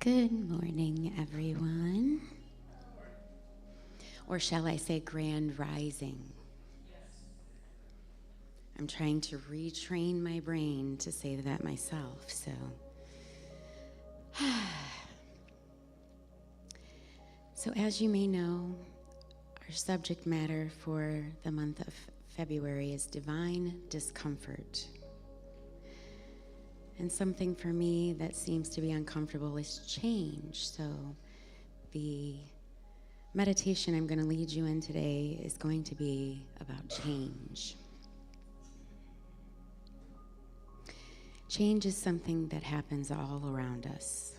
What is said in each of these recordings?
Good morning, everyone. Or shall I say grand rising? I'm trying to retrain my brain to say that myself, so. So as you may know, our subject matter for the month of February is divine discomfort. And something for me that seems to be uncomfortable is change. So the meditation I'm going to lead you in today is going to be about change. Change is something that happens all around us,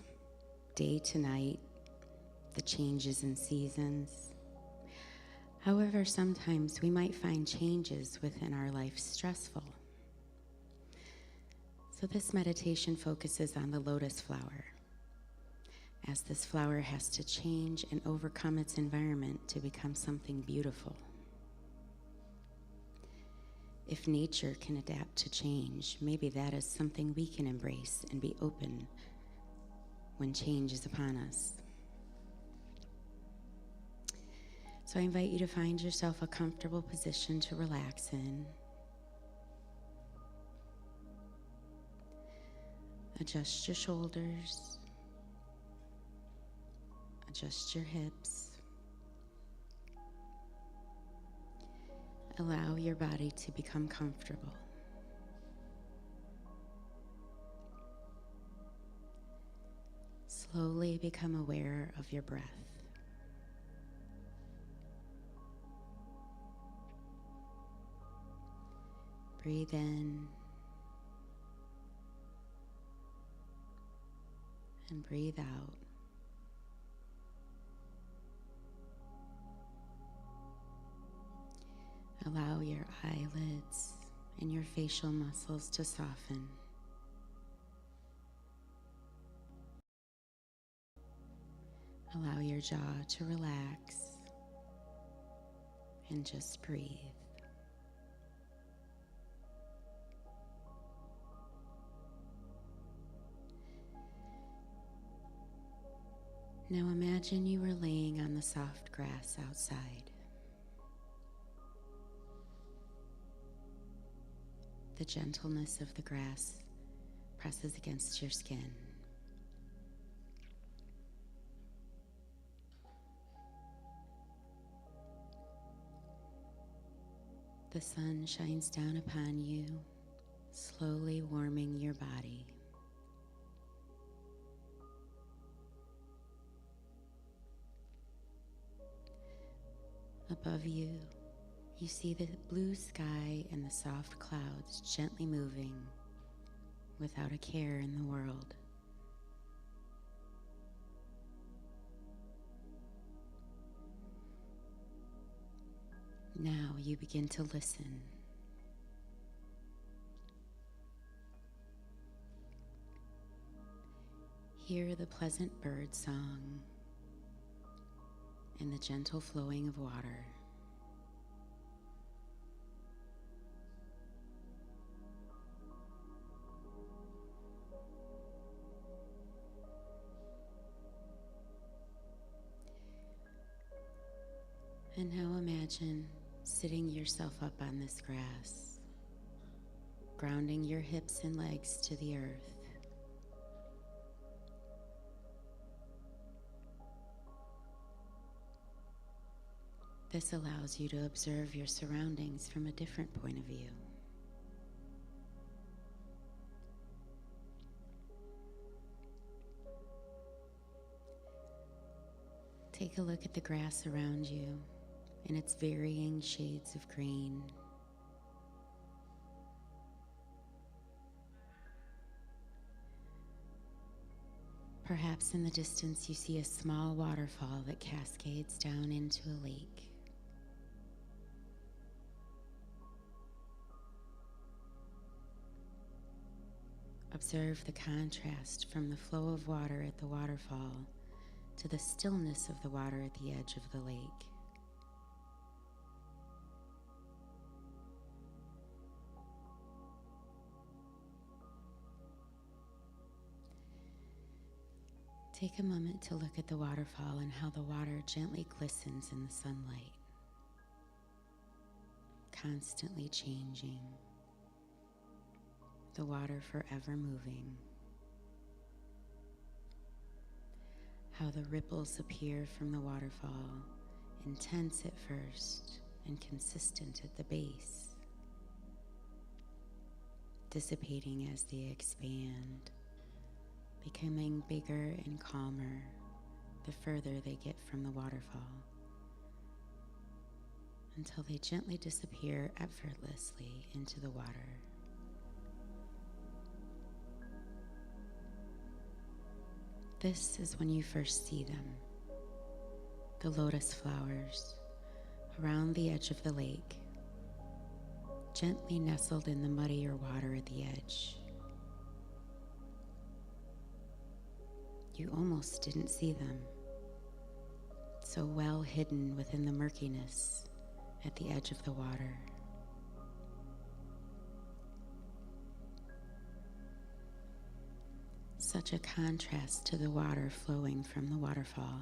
day to night, the changes in seasons. However, sometimes we might find changes within our life stressful. So this meditation focuses on the lotus flower, as this flower has to change and overcome its environment to become something beautiful. If nature can adapt to change, maybe that is something we can embrace and be open when change is upon us. So I invite you to find yourself a comfortable position to relax in. Adjust your shoulders. Adjust your hips. Allow your body to become comfortable. Slowly become aware of your breath. Breathe in and breathe out. Allow your eyelids and your facial muscles to soften. Allow your jaw to relax and just breathe. Now imagine you are laying on the soft grass outside. The gentleness of the grass presses against your skin. The sun shines down upon you, slowly warming your body. Above you, you see the blue sky and the soft clouds gently moving without a care in the world. Now you begin to listen. Hear the pleasant bird song and the gentle flowing of water. And now imagine sitting yourself up on this grass, grounding your hips and legs to the earth. This allows you to observe your surroundings from a different point of view. Take a look at the grass around you in its varying shades of green. Perhaps in the distance you see a small waterfall that cascades down into a lake. Observe the contrast from the flow of water at the waterfall to the stillness of the water at the edge of the lake. Take a moment to look at the waterfall and how the water gently glistens in the sunlight, constantly changing, the water forever moving. How the ripples appear from the waterfall, intense at first and consistent at the base, dissipating as they expand, becoming bigger and calmer the further they get from the waterfall, until they gently disappear effortlessly into the water. This is when you first see them, the lotus flowers around the edge of the lake, gently nestled in the muddier water at the edge. You almost didn't see them, so well hidden within the murkiness at the edge of the water. Such a contrast to the water flowing from the waterfall.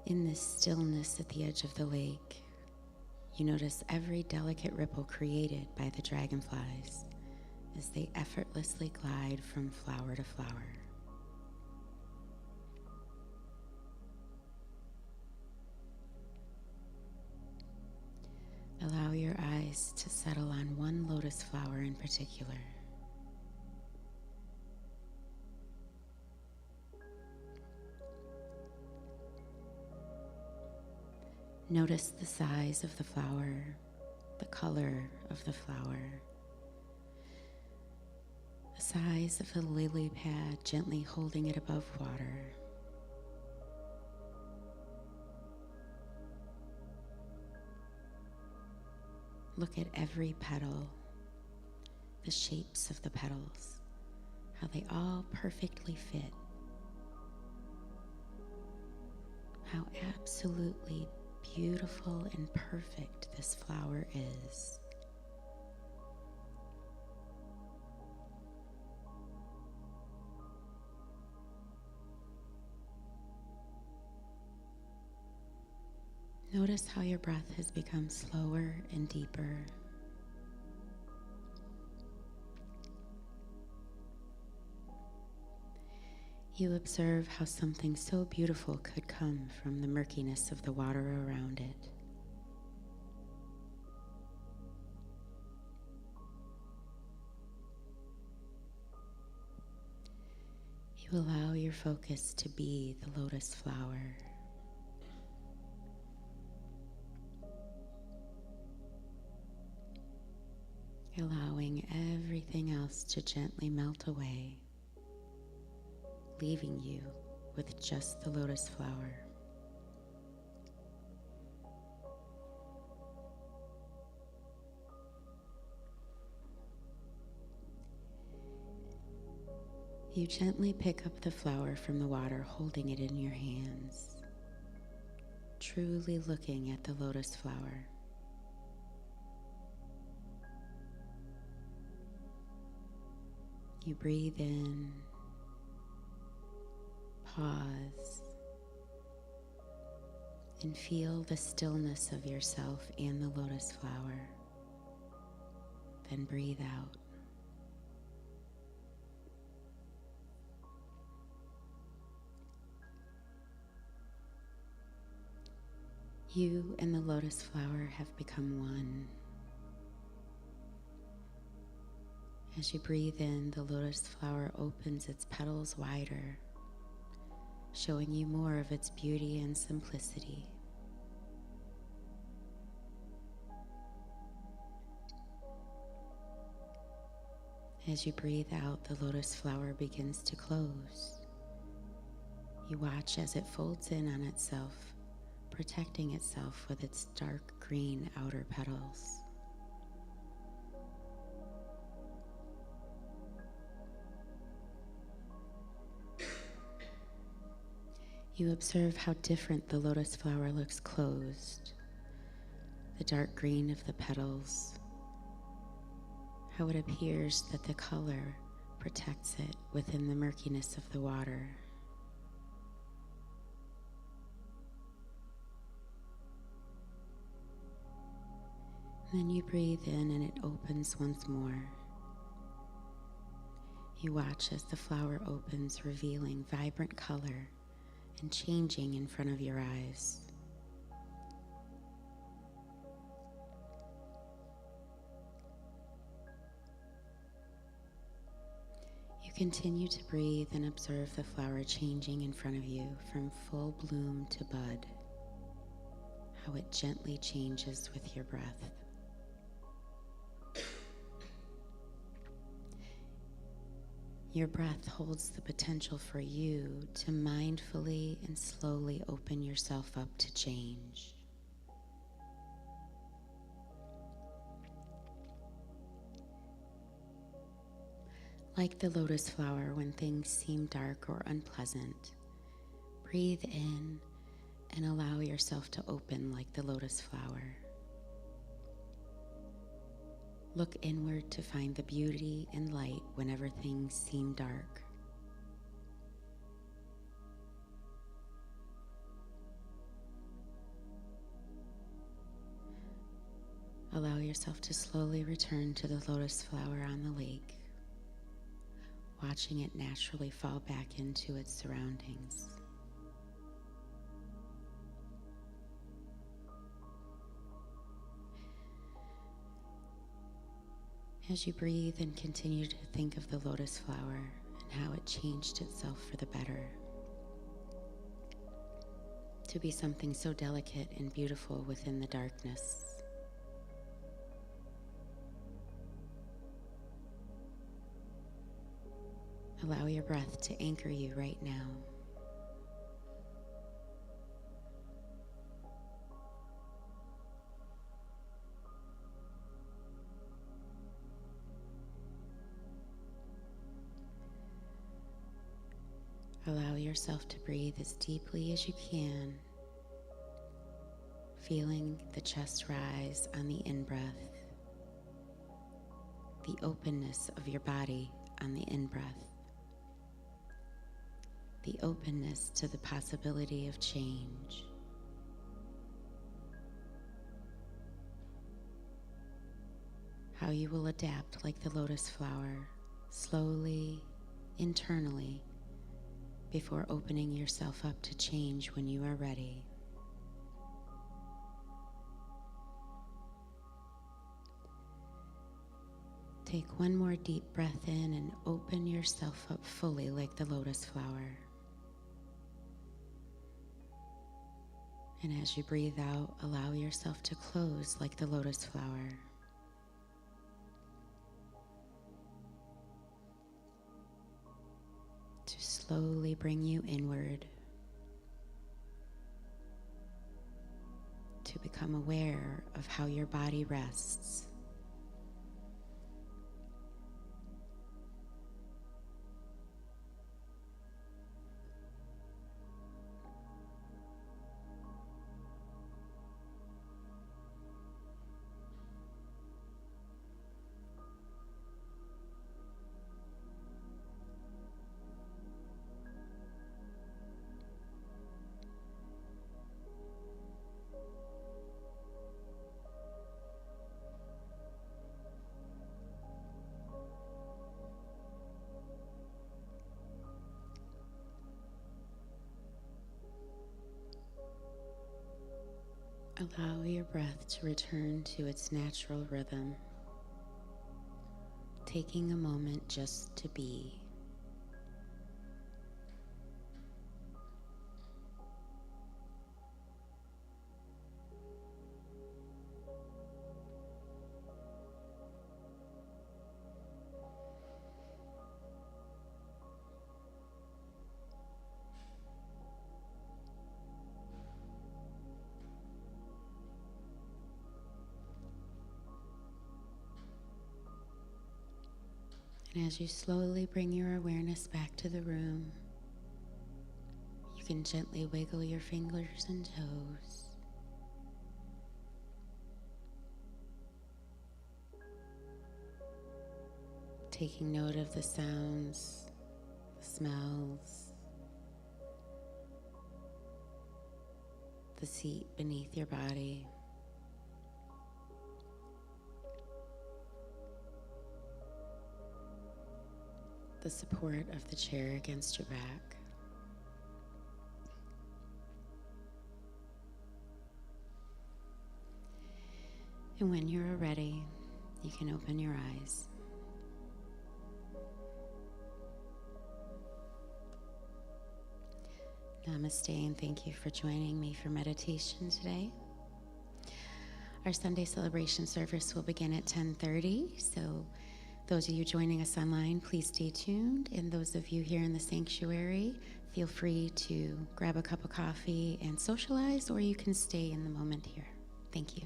In this stillness at the edge of the lake, you notice every delicate ripple created by the dragonflies as they effortlessly glide from flower to flower. Allow your eyes to settle on one lotus flower in particular. Notice the size of the flower, the color of the flower, the size of the lily pad gently holding it above water. Look at every petal, the shapes of the petals, how they all perfectly fit, how absolutely beautiful and perfect this flower is. Notice how your breath has become slower and deeper. You observe how something so beautiful could come from the murkiness of the water around it. You allow your focus to be the lotus flower. Allowing everything else to gently melt away, leaving you with just the lotus flower. You gently pick up the flower from the water, holding it in your hands, truly looking at the lotus flower. You breathe in, pause, and feel the stillness of yourself and the lotus flower. Then breathe out. You and the lotus flower have become one. As you breathe in, the lotus flower opens its petals wider, showing you more of its beauty and simplicity. As you breathe out, the lotus flower begins to close. You watch as it folds in on itself, protecting itself with its dark green outer petals. You observe how different the lotus flower looks closed. The dark green of the petals how it appears that the color protects it within the murkiness of the water. Then you breathe in and it opens once more. You watch as the flower opens, revealing vibrant color and changing in front of your eyes. You continue to breathe and observe the flower changing in front of you from full bloom to bud, how it gently changes with your breath. Your breath holds the potential for you to mindfully and slowly open yourself up to change. Like the lotus flower, when things seem dark or unpleasant, breathe in and allow yourself to open like the lotus flower. Look inward to find the beauty and light whenever things seem dark. Allow yourself to slowly return to the lotus flower on the lake, watching it naturally fall back into its surroundings. As you breathe and continue to think of the lotus flower and how it changed itself for the better, to be something so delicate and beautiful within the darkness. Allow your breath to anchor you right now. Allow yourself to breathe as deeply as you can, feeling the chest rise on the in-breath, the openness of your body on the in-breath, the openness to the possibility of change. How you will adapt like the lotus flower, slowly, internally, before opening yourself up to change when you are ready. Take one more deep breath in and open yourself up fully like the lotus flower. And as you breathe out, allow yourself to close like the lotus flower. To slowly bring you inward, to become aware of how your body rests. Allow your breath to return to its natural rhythm, taking a moment just to be. And as you slowly bring your awareness back to the room, you can gently wiggle your fingers and toes. taking note of the sounds, the smells, the seat beneath your body. The support of the chair against your back. And when you are ready, you can open your eyes. Namaste, and thank you for joining me for meditation today. Our Sunday celebration service will begin at 10:30, so those of you joining us online, please stay tuned. And those of you here in the sanctuary, feel free to grab a cup of coffee and socialize, or you can stay in the moment here. Thank you.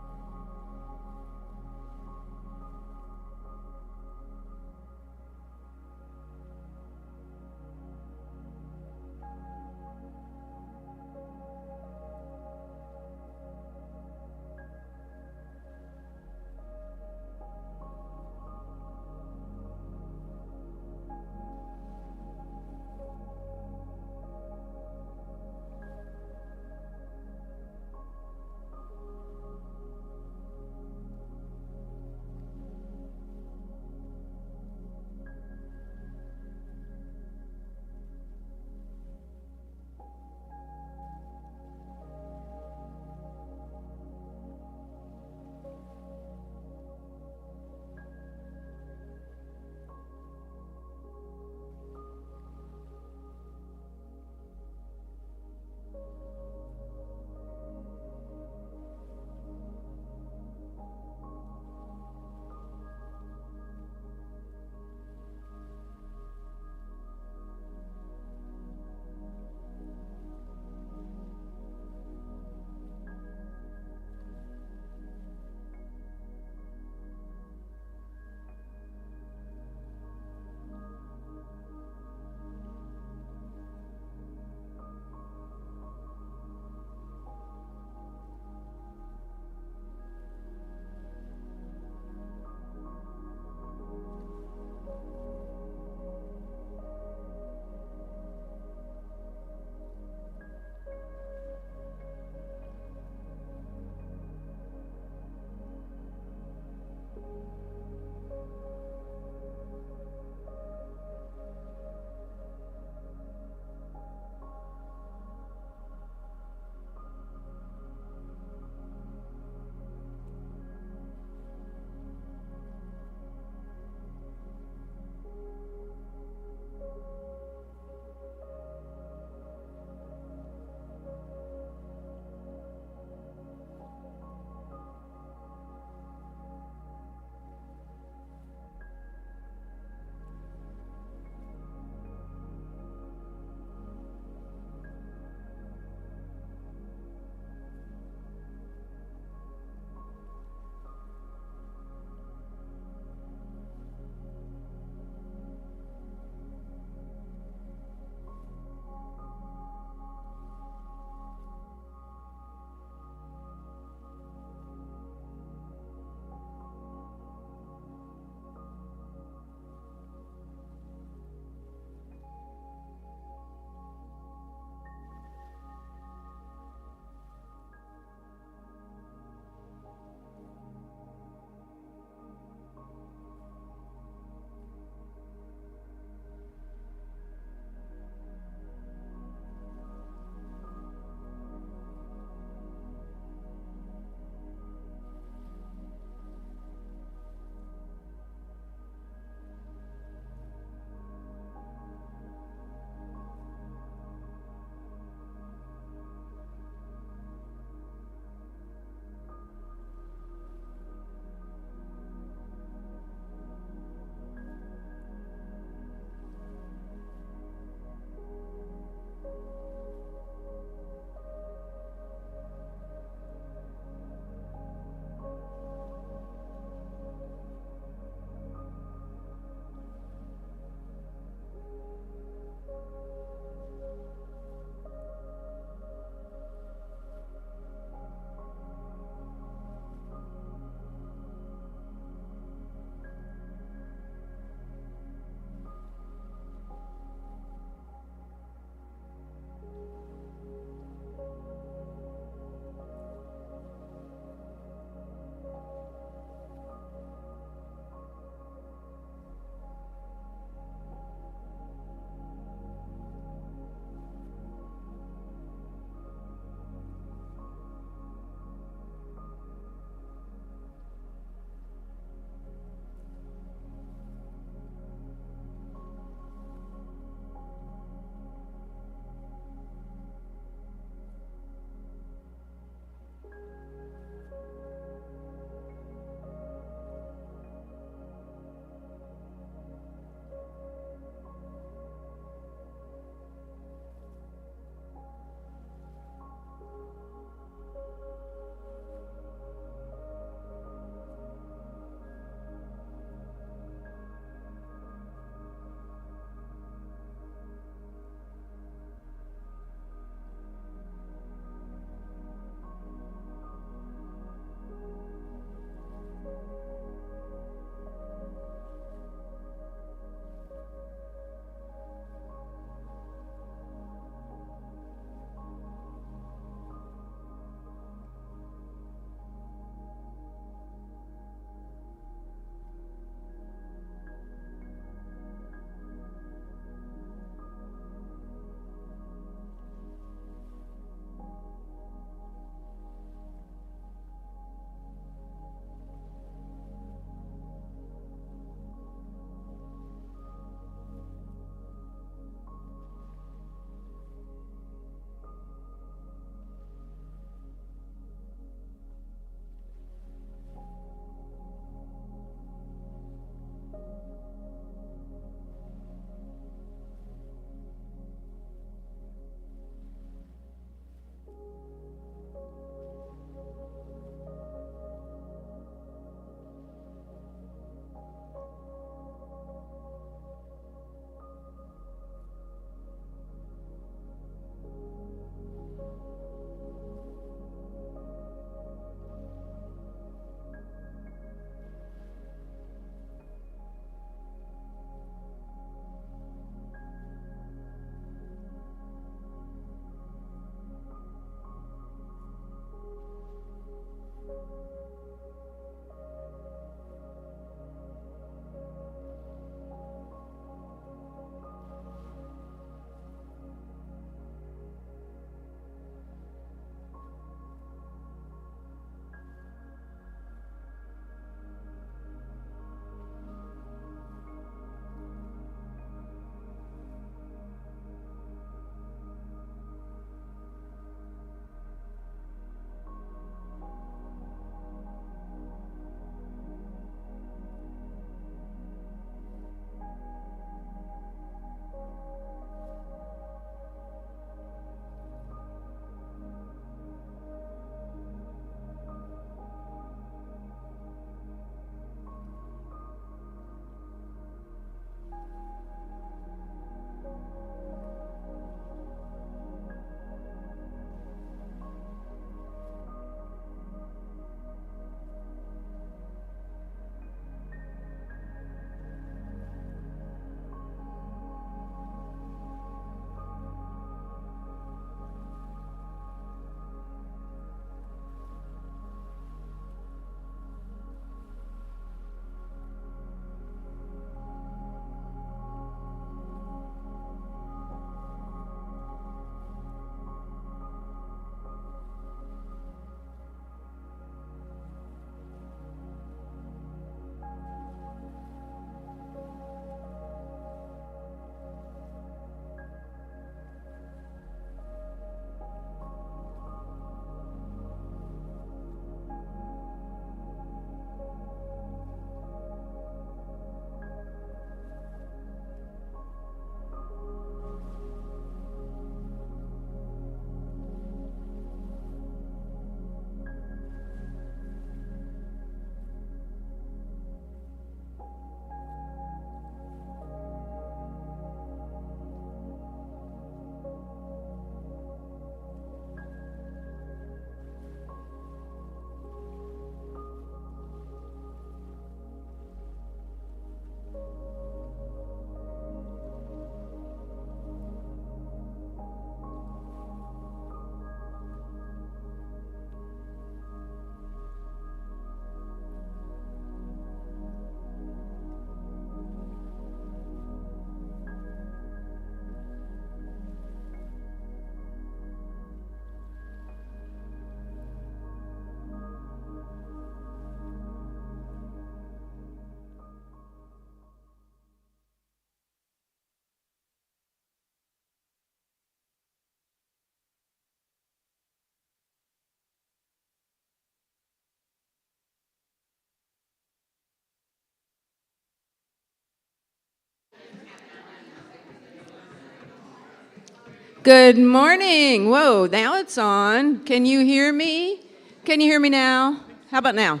Good morning. Whoa, now it's on. Can you hear me? Can you hear me now? How about now?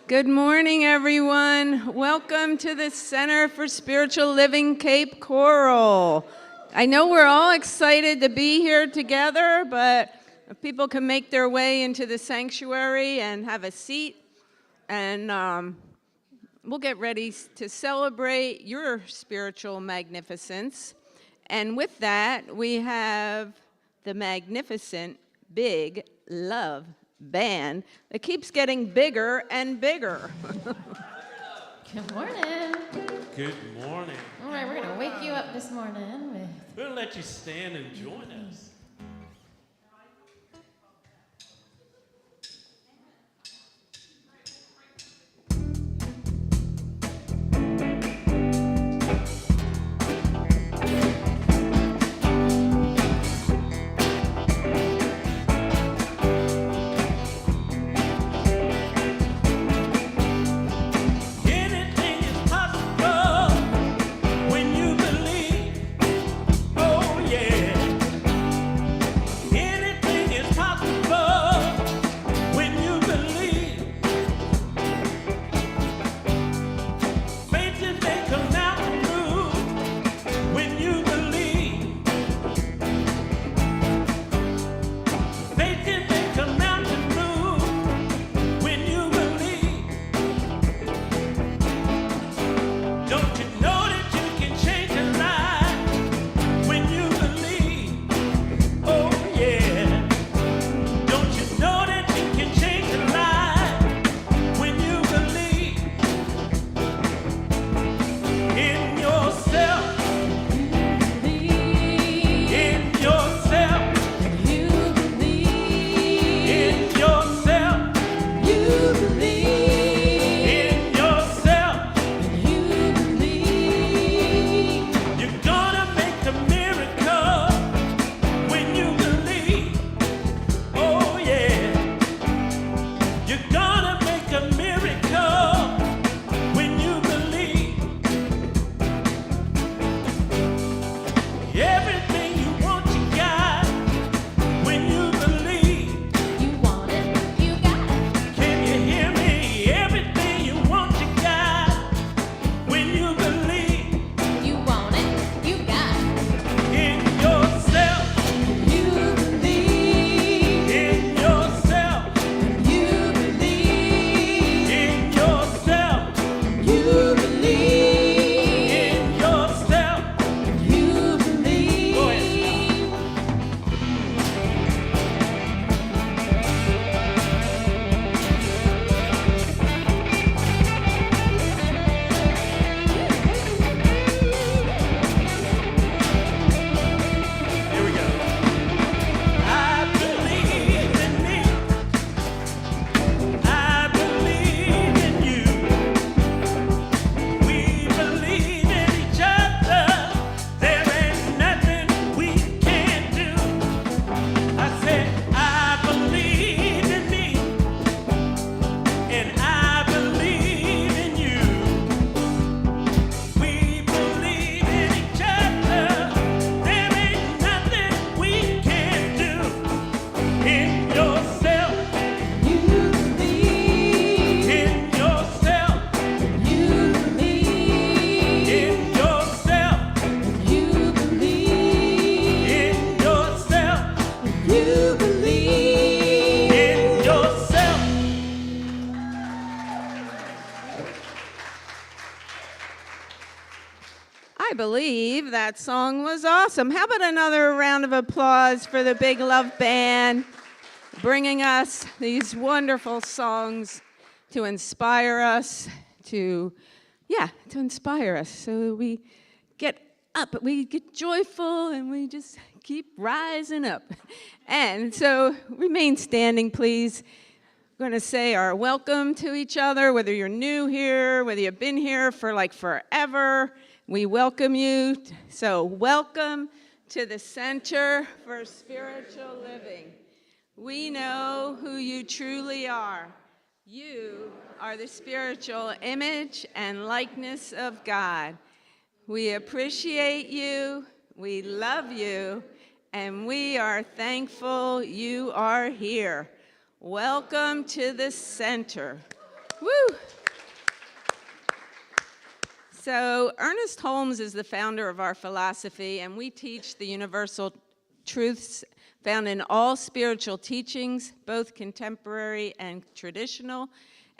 Good morning, everyone. Welcome to the Center for Spiritual Living Cape Coral. I know we're all excited to be here together, but if people can make their way into the sanctuary and have a seat, and we'll get ready to celebrate your spiritual magnificence. And with that, we have the magnificent Big Love Band that keeps getting bigger and bigger. Good morning. Good morning. All right, we're going to wake you up this morning with... We're going to let you stand and join us. Anything is possible when you believe. Oh yeah. Anything is possible when you believe. Faith can make a mountain move when you believe. Faith can make a mountain move when you believe. Don't you know that you can change your life when you believe? Oh yeah. Don't you know that you can change your life when you believe in yourself? In yourself. In yourself. In yourself. You're gonna make a miracle when you believe. Oh yeah. You're gonna make a miracle when you believe. Everything you want, you got when you believe. You want it, you got it. Can you hear me? Everything you want, you got when you believe You want it, you got it. in yourself. You believe. In yourself. You believe. In yourself. You believe. In yourself. You believe. Go ahead. Here we go. I believe in me. I believe in you. We believe in each other. There ain't nothing we can't do. I said, I believe in me. And I believe in you. We believe in each other. There ain't nothing we can't do. In yourself. You believe. In yourself. You believe. In yourself. You believe. In yourself. You believe. In yourself. I believe that song was awesome. How about another round of applause for the Big Love Band, bringing us these wonderful songs to inspire us, to inspire us. So we get up, we get joyful, and we just keep rising up. And so remain standing, please. We're going to say our welcome to each other, whether you're new here, whether you've been here for like forever. We welcome you. So welcome to the Center for Spiritual Living. We know who you truly are. You are the spiritual image and likeness of God. We appreciate you. We love you, and we are thankful you are here. Welcome to the center. Woo! So Ernest Holmes is the founder of our philosophy, and we teach the universal truths found in all spiritual teachings, both contemporary and traditional.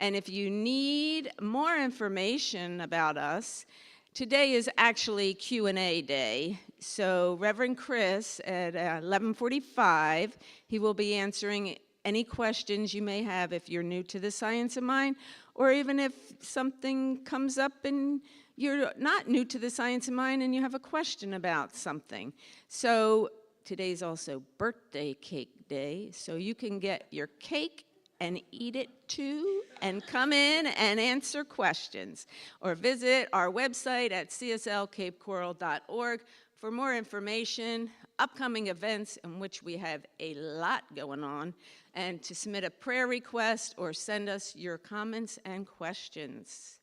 And if you need more information about us, today is actually Q&A day. So Reverend Chris at 11:45, he will be answering any questions you may have if you're new to the science of mind, or even if something comes up and you're not new to the science of mind and you have a question about something. So today's also birthday cake day, so you can get your cake and eat it too, and come in and answer questions. Or visit our website at cslcapecoral.org for more information, upcoming events in which we have a lot going on, and to submit a prayer request or send us your comments and questions.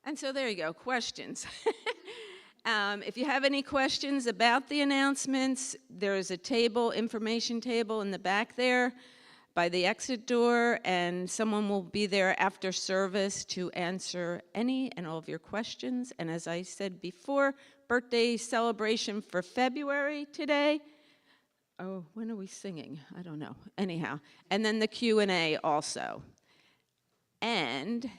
And so there you go, questions. If you have any questions about the announcements, there's a table, information table in the back there by the exit door, and someone will be there after service to answer any and all of your questions. And as I said before, birthday celebration for February today. Oh, when are we singing? I don't know. Anyhow, and then the Q&A also. And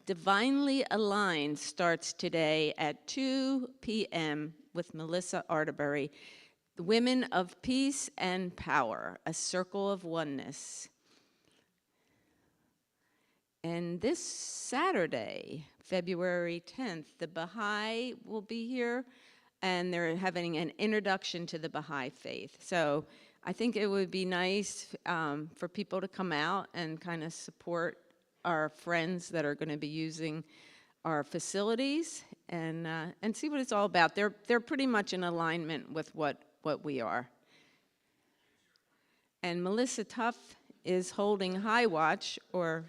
Divinely Aligned starts today at 2 p.m. with Melissa Arterbury. The Women of Peace and Power, a Circle of Oneness. And this Saturday, February 10th, the Baha'i will be here, and they're having an introduction to the Baha'i faith. So I think it would be nice for people to come out and kind of support our friends that are going to be using our facilities and see what it's all about. They're pretty much in alignment with what we are. And Melissa Tuff is holding high watch, or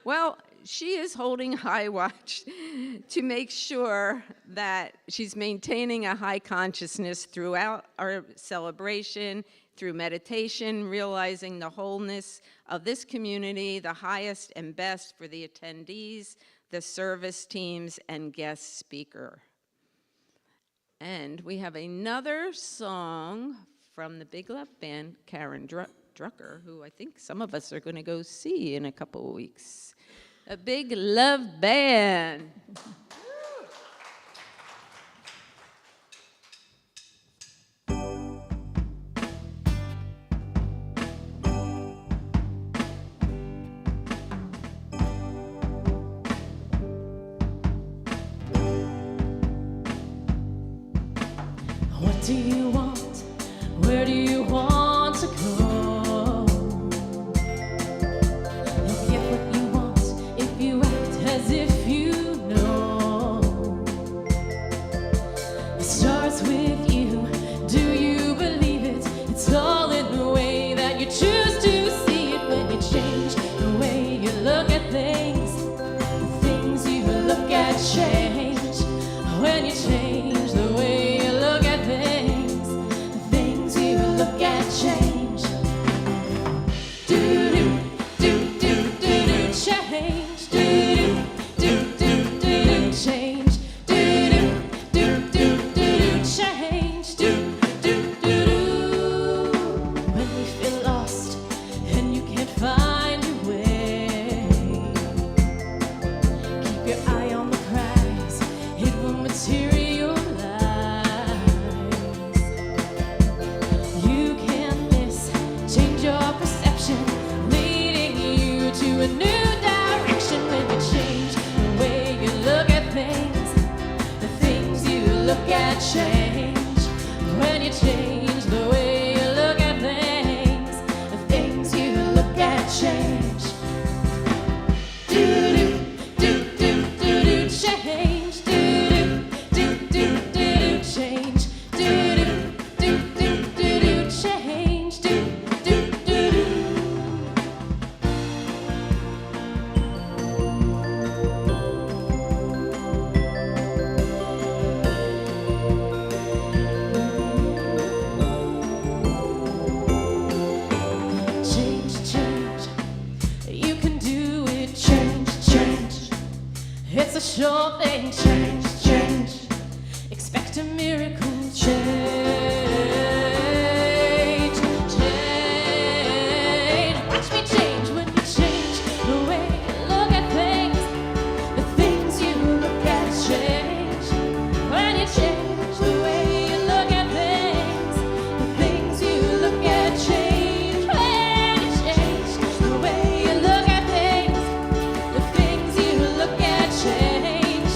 well, she is holding high watch to make sure that she's maintaining a high consciousness throughout our celebration, through meditation, realizing the wholeness of this community, the highest and best for the attendees, the service teams, and guest speaker. And we have another song from the Big Love Band, Karen Drucker, who I think some of us are going to go see in a couple of weeks. A Big Love Band. What do you want? Where do you want to go? You'll get what you want if you act as if you know. It starts with you. Do you believe it? It's all in the way that you choose to see it. When you change the way you look at things, the things you look at change. When you change the way you look at things, the things you look at change. Do do do do do do change. Do do do do do change. Do do do do do change. Do do do do. When you feel lost and you can't find your way, keep your eye on the prize. It will materialize. You can't miss. Change your perception, leading you to a new direction. When you change the way you look at things, the things you look at change. When you change the way you look at things, the things you look at change. Do do do do do do change. Do do do do do change. Do do do do do change. Do do do do. a sure thing. Change, change. Expect a miracle. Change, change. Watch me change when you change the way you look at things. The things you look at change when you change the way you look at things. The things you look at change when you change the way you look at things. The things you look at change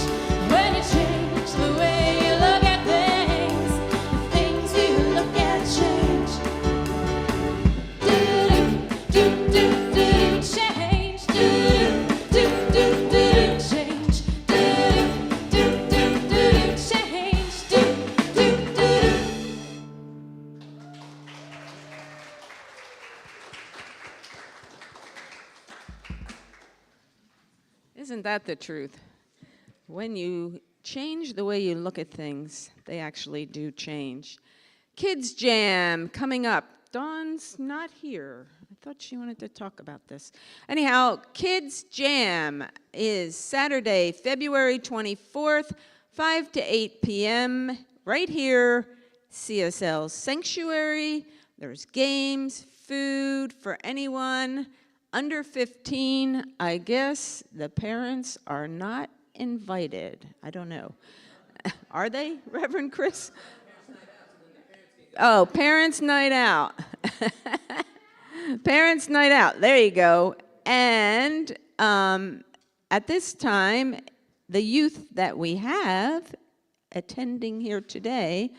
when you change the way you look at things. The things you look at change. Do do do do change. Do do do do change. Do do do do change. Do do do. Isn't that the truth? When you change the way you look at things, they actually do change. Kids Jam coming up. Dawn's not here. I thought she wanted to talk about this. Anyhow, Kids Jam is Saturday, February 24th, 5 to 8 p.m., right here, CSL Sanctuary. There's games, food for anyone under 15. I guess the parents are not invited. I don't know. Are they, Reverend Chris? Oh, Parents' Night Out. Parents' Night Out. There you go. And at this time, the youth that we have attending here today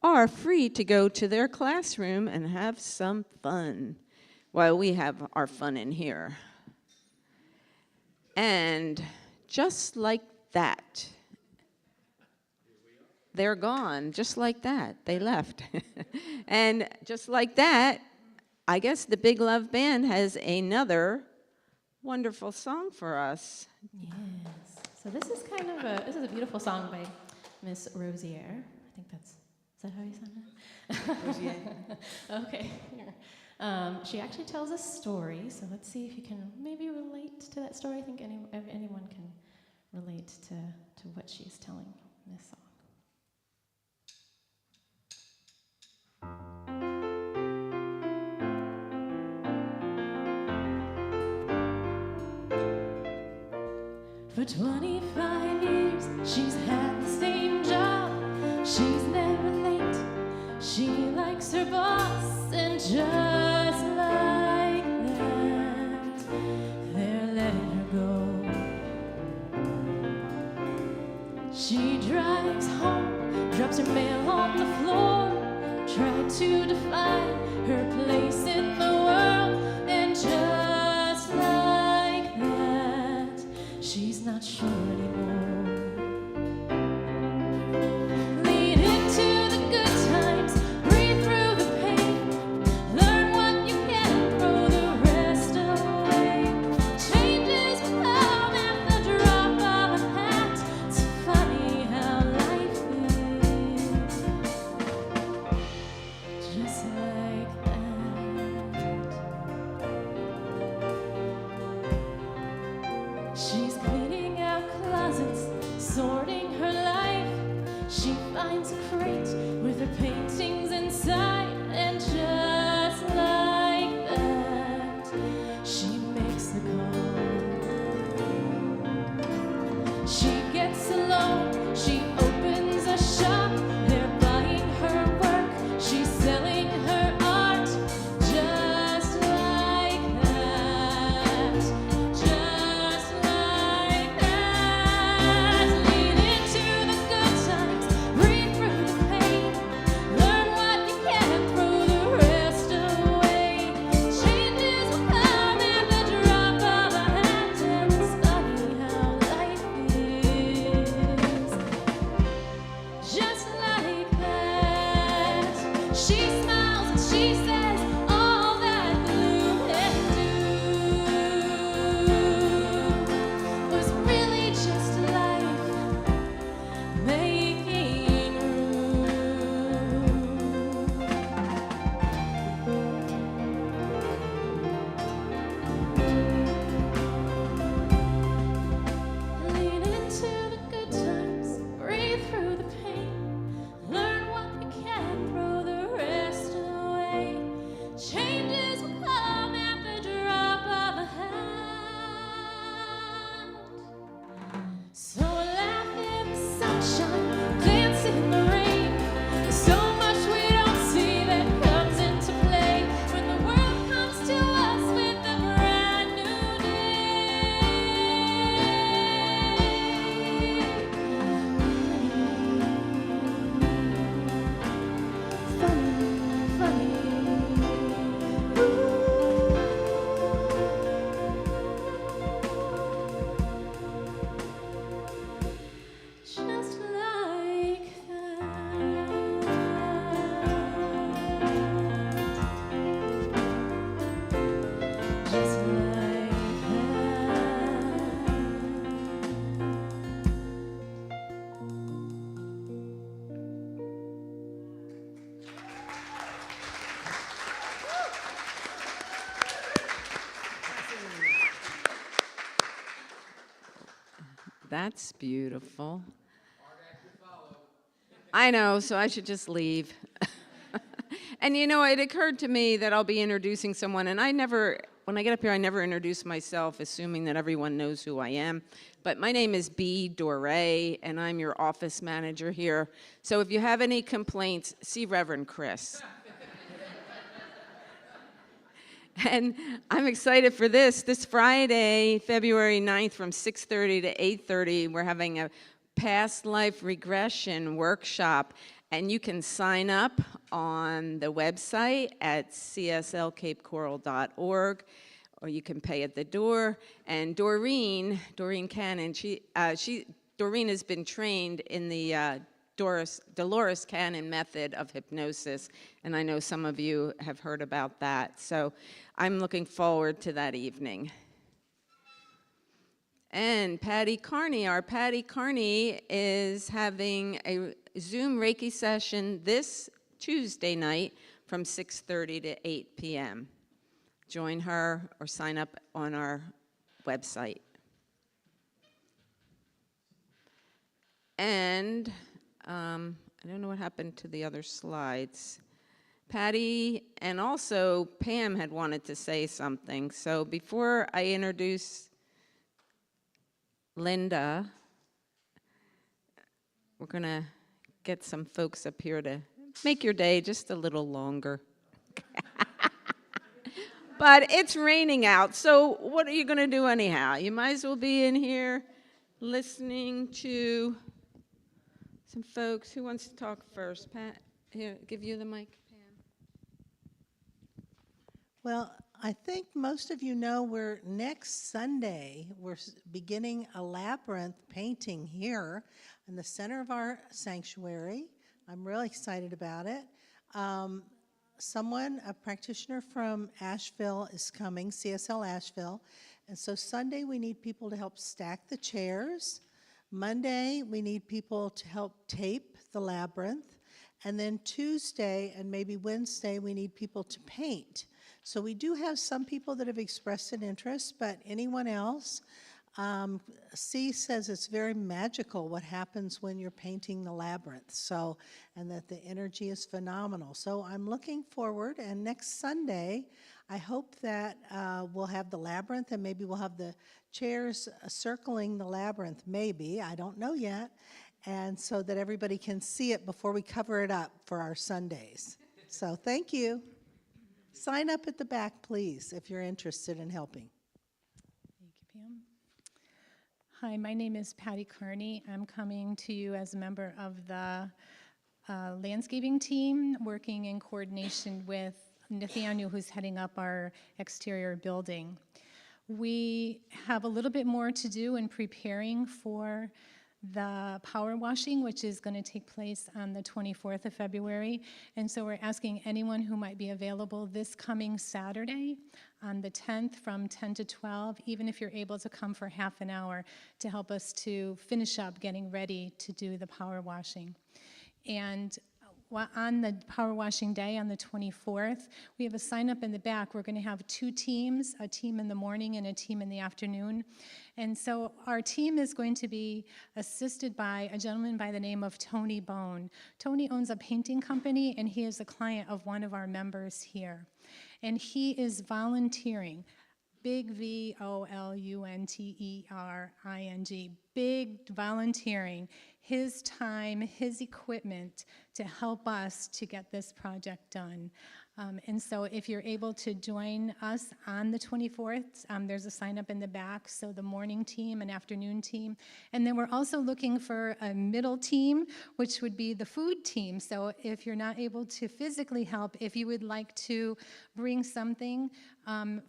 are free to go to their classroom and have some fun while we have our fun in here. And just like that, they're gone, just like that. They left. And just like that, I guess the Big Love Band has another wonderful song for us. Yes. So this is a beautiful song by Miss Rosier. I think is that how you said it? Rosier. Okay. Here. She actually tells a story, so let's see if you can maybe relate to that story. I think anyone can relate to what she's telling in this song. For 25 years, she's had the same job. She's never late. She likes her boss, and just like that, they're letting her go. She drives home, drops her mail on the floor, tried to define her place in the world, and just like that, she's not sure anymore. Lean into the good times, breathe through the pain, learn what you can, throw the rest away. Changes come at the drop of a hat. It's funny how life is, just like that. She's cleaning out closets, sorting her life. She finds a crate with her paintings inside, and just like that, she makes the call. She gets a loan, she opens a shop. They're buying her work, she's selling her art. Just like that, just like So laugh in the sunshine, dance in the rain. There's so much we don't see that comes into play when the world comes to us with a brand new day. Funny, funny. Just like that. Just like That's beautiful. I know, so I should just leave. And you know, it occurred to me that I'll be introducing someone, and when I get up here, I never introduce myself, assuming that everyone knows who I am. But my name is B. Doré, and I'm your office manager here. So if you have any complaints, see Reverend Chris. And I'm excited for this Friday, February 9th, from 6:30 to 8:30, we're having a past life regression workshop, and you can sign up on the website at cslcapecoral.org, or you can pay at the door. And Doreen Cannon, Doreen has been trained in the Dolores Cannon method of hypnosis, and I know some of you have heard about that. So I'm looking forward to that evening. And Patty Carney, our Patty Carney is having a Zoom Reiki session this Tuesday night from 6:30 to 8 p.m. Join her or sign up on our website. And I don't know what happened to the other slides. Patty and also Pam had wanted to say something. So before I introduce Linda, we're going to get some folks up here to make your day just a little longer. But it's raining out, so what are you going to do anyhow? You might as well be in here listening to some folks. Who wants to talk first? Pat, here, give you the mic, Pam. Well, I think most of you know next Sunday, we're beginning a labyrinth painting here in the center of our sanctuary. I'm really excited about it. A practitioner from Asheville is coming, CSL Asheville. And so Sunday, we need people to help stack the chairs. Monday, we need people to help tape the labyrinth. And then Tuesday and maybe Wednesday, we need people to paint. So we do have some people that have expressed an interest, but anyone else? C says it's very magical what happens when you're painting the labyrinth, and that the energy is phenomenal. So I'm looking forward, and next Sunday, I hope that we'll have the labyrinth, and maybe we'll have the chairs circling the labyrinth, maybe, I don't know yet, and so that everybody can see it before we cover it up for our Sundays. So thank you. Sign up at the back, please, if you're interested in helping. Thank you, Pam. Hi, my name is Patty Carney. I'm coming to you as a member of the landscaping team, working in coordination with Nathaniel, who's heading up our exterior building. We have a little bit more to do in preparing for the power washing, which is going to take place on the 24th of February. And so we're asking anyone who might be available this coming Saturday on the 10th from 10 to 12, even if you're able to come for half an hour to help us to finish up getting ready to do the power washing. And on the power washing day on the 24th, we have a sign up in the back. We're going to have two teams, a team in the morning and a team in the afternoon. And so our team is going to be assisted by a gentleman by the name of Tony Bone. Tony owns a painting company, and he is a client of one of our members here. And he is volunteering big VOLUNTERING, big volunteering, his time, his equipment to help us to get this project done. And so if you're able to join us on the 24th, there's a sign up in the back, so the morning team and afternoon team. And then we're also looking for a middle team, which would be the food team. So if you're not able to physically help, if you would like to bring something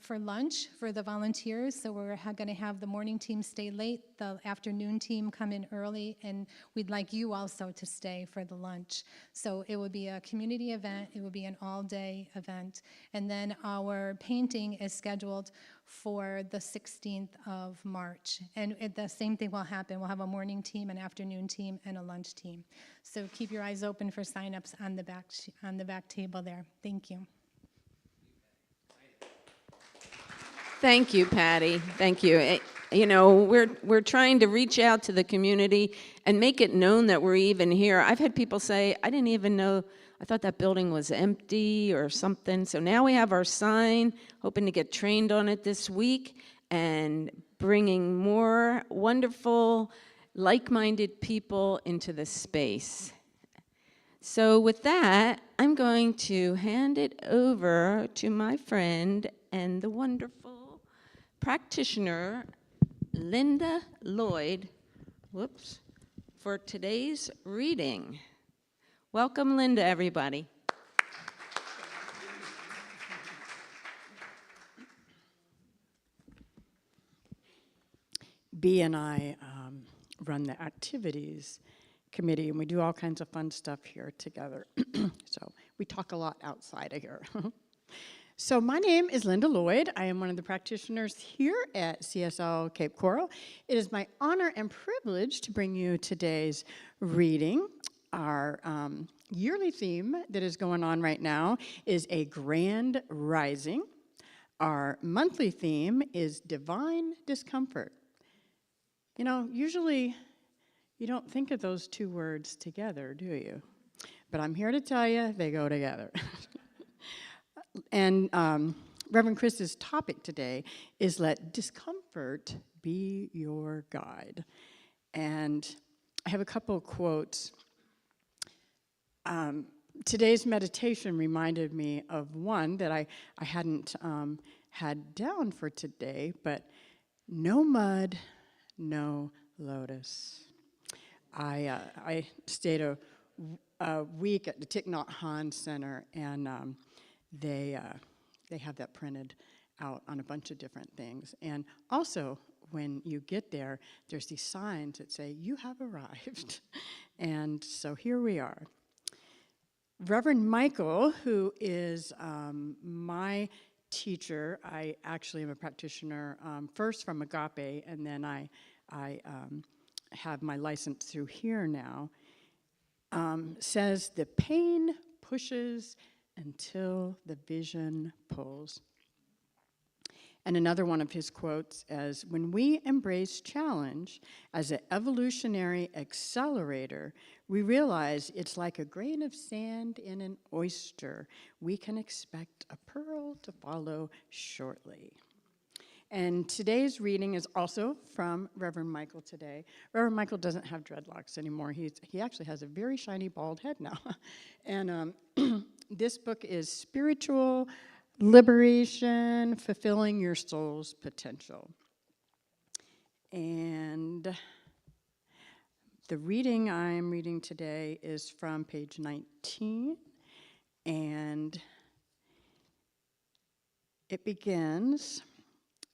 for lunch for the volunteers, so we're going to have the morning team stay late, the afternoon team come in early, and we'd like you also to stay for the lunch. So it would be a community event, it would be an all-day event, and then our painting is scheduled for the 16th of March. And the same thing will happen. We'll have a morning team, an afternoon team, and a lunch team. So keep your eyes open for signups on the back table there. Thank you. Thank you, Patty. Thank you. You know, we're trying to reach out to the community and make it known that we're even here. I've had people say, I didn't even know, I thought that building was empty or something. So now we have our sign, hoping to get trained on it this week and bringing more wonderful, like-minded people into the space. So with that, I'm going to hand it over to my friend and the wonderful practitioner, Linda Lloyd, for today's reading. Welcome, Linda, everybody. Bea and I run the activities committee, and we do all kinds of fun stuff here together. So we talk a lot outside of here. So my name is Linda Lloyd. I am one of the practitioners here at CSL Cape Coral. It is my honor and privilege to bring you today's reading. Our yearly theme that is going on right now is A Grand Rising. Our monthly theme is Divine Discomfort. You know, usually you don't think of those two words together, do you? But I'm here to tell you they go together. And Reverend Chris's topic today is Let Discomfort Be Your Guide. And I have a couple of quotes. Today's meditation reminded me of one that I hadn't had down for today, but no mud, no lotus. I stayed a week at the Thich Nhat Hanh Center, and they have that printed out on a bunch of different things. And also, when you get there, there's these signs that say, you have arrived. And so here we are. Reverend Michael, who is my teacher, I actually am a practitioner first from Agape, and then I have my license through here now, says the pain pushes until the vision pulls. And another one of his quotes is, when we embrace challenge as an evolutionary accelerator, we realize it's like a grain of sand in an oyster. We can expect a pearl to follow shortly. And today's reading is also from Reverend Michael today. Reverend Michael doesn't have dreadlocks anymore. He actually has a very shiny bald head now. And this book is Spiritual Liberation, Fulfilling Your Soul's Potential. And the reading I'm reading today is from page 19. And it begins,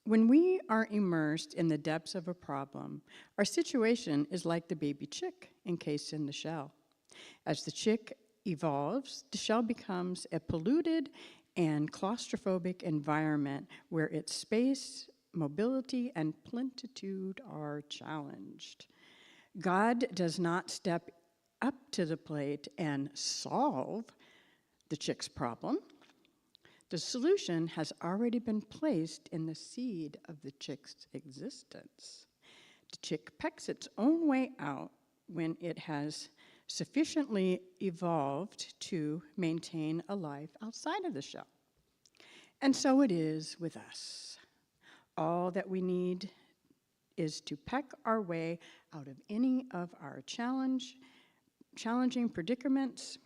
when we are immersed in the depths of a problem, our situation is like the baby chick encased in the shell. As the chick evolves, the shell becomes a polluted and claustrophobic environment where its space, mobility, and plenitude are challenged. God does not step up to the plate and solve the chick's problem. The solution has already been placed in the seed of the chick's existence. The chick pecks its own way out when it has sufficiently evolved to maintain a life outside of the shell. And so it is with us. All that we need is to peck our way out of any of our challenging predicaments.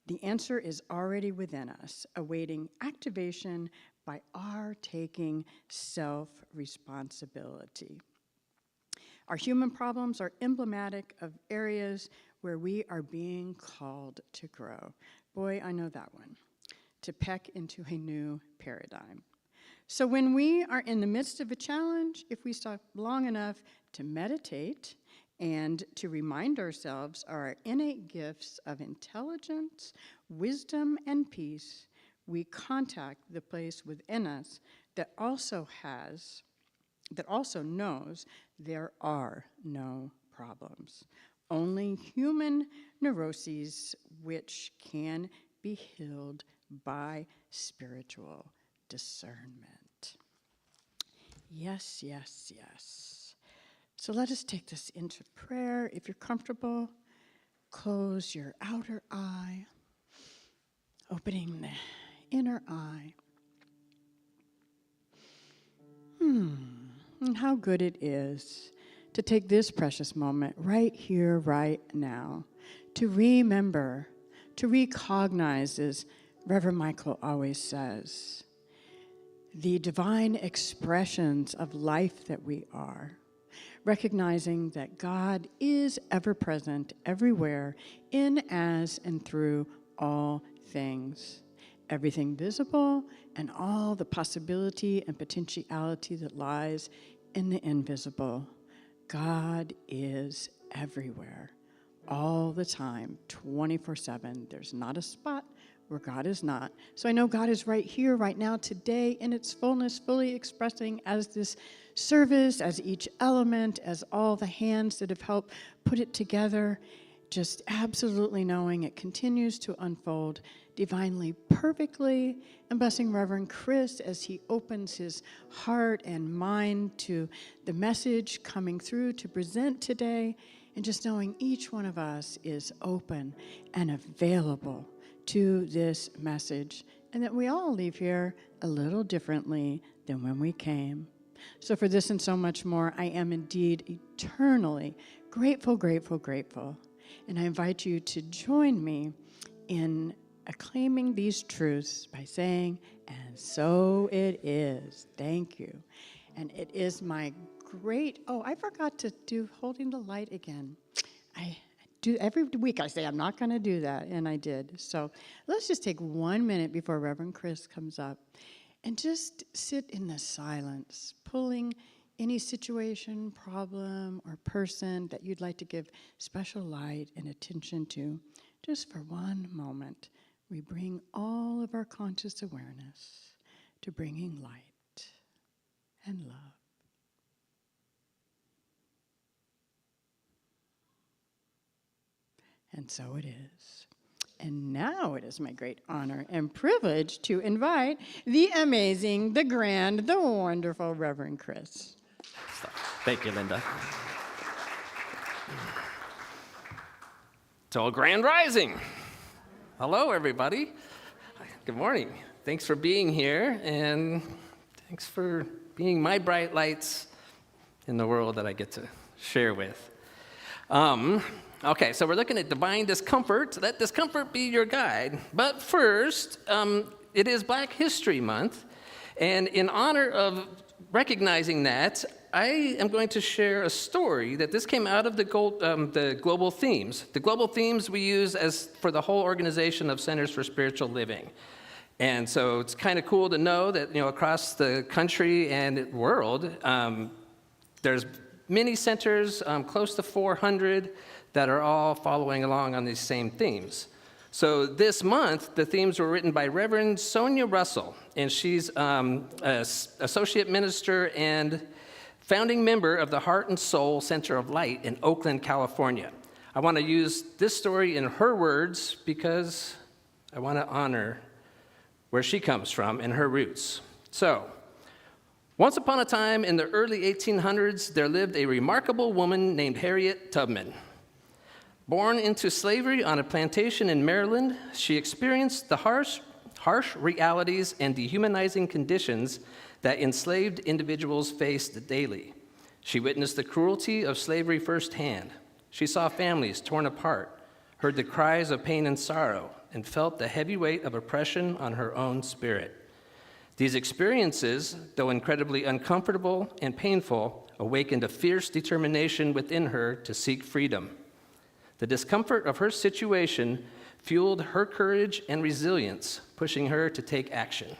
The answer is already within us, awaiting activation by our taking self-responsibility. Our human problems are emblematic of areas where we are being called to grow. Boy, I know that one. To peck into a new paradigm. So when we are in the midst of a challenge, if we stop long enough to meditate and to remind ourselves of our innate gifts of intelligence, wisdom, and peace, we contact the place within us that also knows there are no problems, only human neuroses which can be healed by spiritual discernment. Yes, yes, yes. So let us take this into prayer. If you're comfortable, close your outer eye, opening the inner eye. And how good it is to take this precious moment right here, right now, to remember, to recognize, as Reverend Michael always says, the divine expressions of life that we are, recognizing that God is ever present everywhere, in, as, and through all things. Everything visible and all the possibility and potentiality that lies in the invisible. God is everywhere, all the time, 24/7. There's not a spot where God is not. So I know God is right here, right now, today, in its fullness, fully expressing as this service, as each element, as all the hands that have helped put it together, just absolutely knowing it continues to unfold divinely, perfectly, and blessing Reverend Chris as he opens his heart and mind to the message coming through to present today, and just knowing each one of us is open and available to this message, and that we all leave here a little differently than when we came. So for this and so much more, I am indeed eternally grateful, grateful, grateful. And I invite you to join me in acclaiming these truths by saying, and so it is. Thank you. And it is my great, I forgot to do holding the light again. I do every week I say I'm not going to do that, and I did. So let's just take 1 minute before Reverend Chris comes up and just sit in the silence, pulling any situation, problem, or person that you'd like to give special light and attention to. Just for 1 moment, we bring all of our conscious awareness to bringing light and love. And so it is. And now it is my great honor and privilege to invite the amazing, the grand, the wonderful Reverend Chris. Thank you, Linda. So, grand rising. Hello, everybody. Good morning. Thanks for being here, and thanks for being my bright lights in the world that I get to share with. Okay, so we're looking at divine discomfort. Let discomfort be your guide. But first, it is Black History Month, and in honor of recognizing that, I am going to share a story that this came out of the global themes. The global themes we use as for the whole organization of Centers for Spiritual Living. And so it's kind of cool to know that, across the country and world, there's many centers, close to 400, that are all following along on these same themes. So this month, the themes were written by Reverend Sonia Russell, and she's an associate minister and founding member of the Heart and Soul Center of Light in Oakland, California. I want to use this story in her words because I want to honor where she comes from and her roots. So, once upon a time in the early 1800s, there lived a remarkable woman named Harriet Tubman. Born into slavery on a plantation in Maryland, she experienced the harsh realities and dehumanizing conditions that enslaved individuals faced daily. She witnessed the cruelty of slavery firsthand. She saw families torn apart, heard the cries of pain and sorrow, and felt the heavy weight of oppression on her own spirit. These experiences, though incredibly uncomfortable and painful, awakened a fierce determination within her to seek freedom. The discomfort of her situation fueled her courage and resilience, pushing her to take action.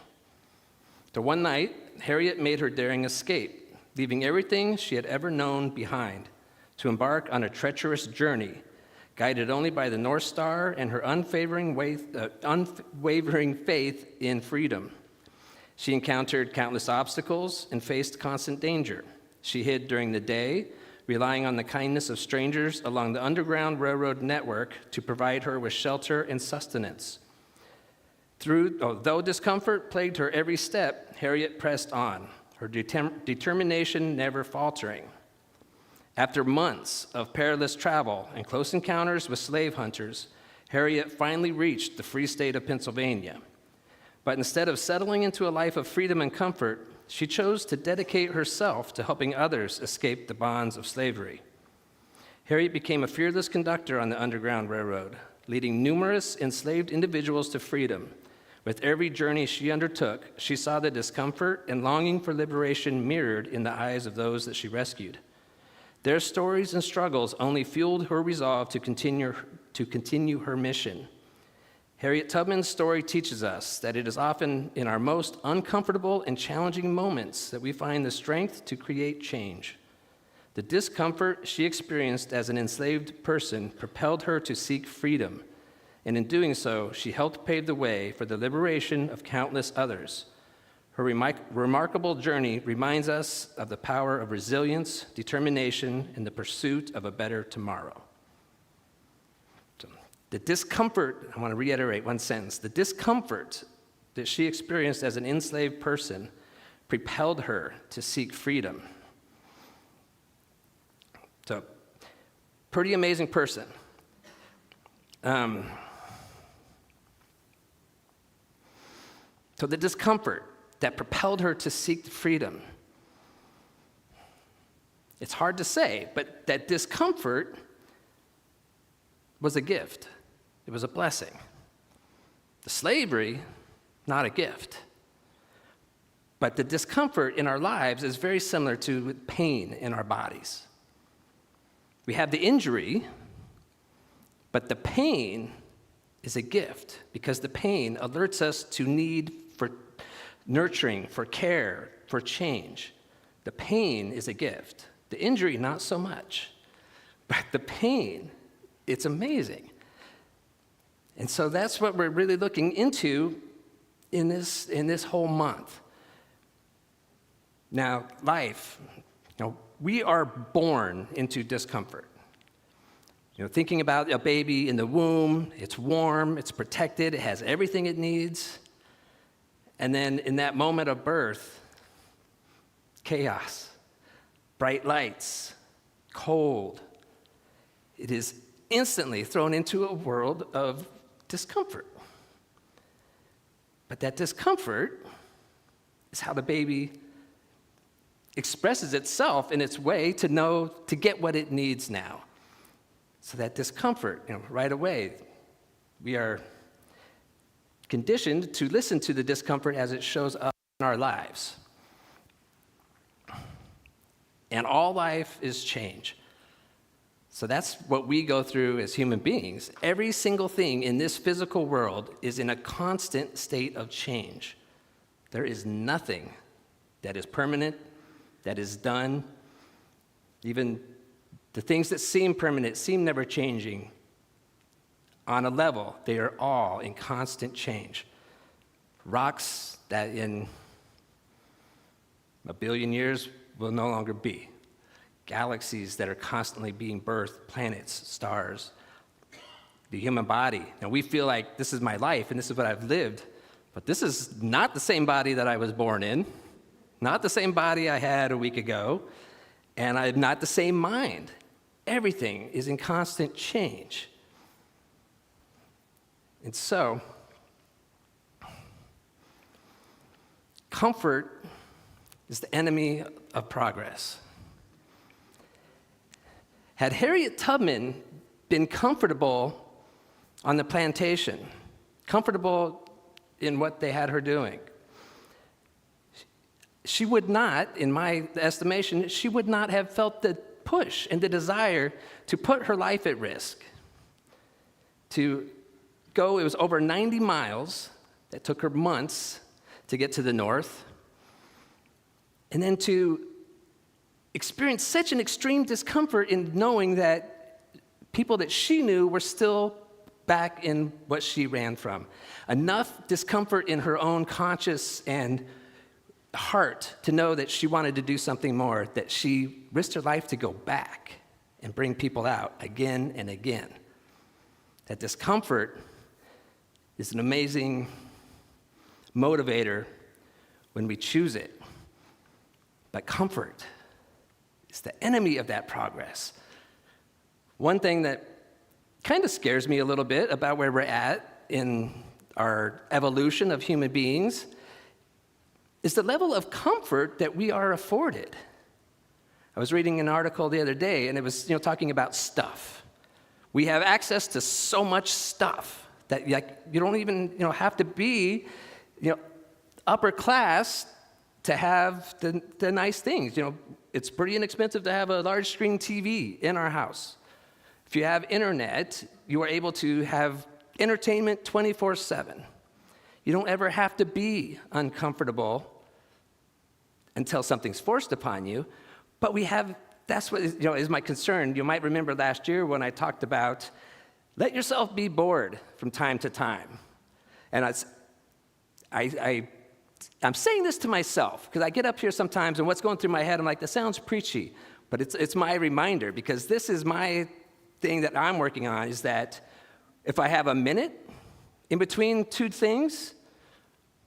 The one night, Harriet made her daring escape, leaving everything she had ever known behind, to embark on a treacherous journey, guided only by the North Star and her unwavering faith in freedom. She encountered countless obstacles and faced constant danger. She hid during the day, relying on the kindness of strangers along the Underground Railroad network to provide her with shelter and sustenance. Though discomfort plagued her every step, Harriet pressed on, her determination never faltering. After months of perilous travel and close encounters with slave hunters, Harriet finally reached the free state of Pennsylvania. But instead of settling into a life of freedom and comfort, she chose to dedicate herself to helping others escape the bonds of slavery. Harriet became a fearless conductor on the Underground Railroad, leading numerous enslaved individuals to freedom. With every journey she undertook, she saw the discomfort and longing for liberation mirrored in the eyes of those that she rescued. Their stories and struggles only fueled her resolve to continue her mission. Harriet Tubman's story teaches us that it is often in our most uncomfortable and challenging moments that we find the strength to create change. The discomfort she experienced as an enslaved person propelled her to seek freedom, and in doing so, she helped pave the way for the liberation of countless others. Her remarkable journey reminds us of the power of resilience, determination, and the pursuit of a better tomorrow. The discomfort, I want to reiterate one sentence, the discomfort that she experienced as an enslaved person propelled her to seek freedom. So, pretty amazing person. So the discomfort that propelled her to seek freedom. It's hard to say, but that discomfort was a gift. It was a blessing. The slavery, not a gift. But the discomfort in our lives is very similar to pain in our bodies. We have the injury, but the pain is a gift because the pain alerts us to need for nurturing, for care, for change. The pain is a gift. The injury, not so much. But the pain, it's amazing. And so that's what we're really looking into in this whole month. Now, life, we are born into discomfort. Thinking about a baby in the womb, it's warm, it's protected, it has everything it needs. And then in that moment of birth, chaos, bright lights, cold. It is instantly thrown into a world of discomfort. But that discomfort is how the baby expresses itself in its way to get what it needs now. So that discomfort, right away, we are conditioned to listen to the discomfort as it shows up in our lives. And all life is change. So that's what we go through as human beings. Every single thing in this physical world is in a constant state of change. There is nothing that is permanent, that is done. Even the things that seem permanent, seem never changing. On a level, they are all in constant change. Rocks that in a billion years will no longer be. Galaxies that are constantly being birthed, planets, stars, the human body. Now we feel like this is my life and this is what I've lived, but this is not the same body that I was born in, not the same body I had a week ago, and I have not the same mind. Everything is in constant change. And so, comfort is the enemy of progress. Had Harriet Tubman been comfortable on the plantation, comfortable in what they had her doing, she would not, in my estimation, she would not have felt the push and the desire to put her life at risk. To go, it was over 90 miles, that took her months to get to the north, and then to experience such an extreme discomfort in knowing that people that she knew were still back in what she ran from. Enough discomfort in her own conscience and heart to know that she wanted to do something more, that she risked her life to go back and bring people out again and again. That discomfort is an amazing motivator when we choose it. But comfort is the enemy of that progress. One thing that kind of scares me a little bit about where we're at in our evolution of human beings is the level of comfort that we are afforded. I was reading an article the other day, and it was talking about stuff. We have access to so much stuff that you don't even have to be upper class to have the nice things. It's pretty inexpensive to have a large screen TV in our house. If you have internet, you are able to have entertainment 24/7. You don't ever have to be uncomfortable until something's forced upon you. But that's what is my concern. You might remember last year when I talked about let yourself be bored from time to time. And I'm saying this to myself because I get up here sometimes and what's going through my head, I'm like, that sounds preachy. But it's my reminder because this is my thing that I'm working on is that if I have a minute in between two things,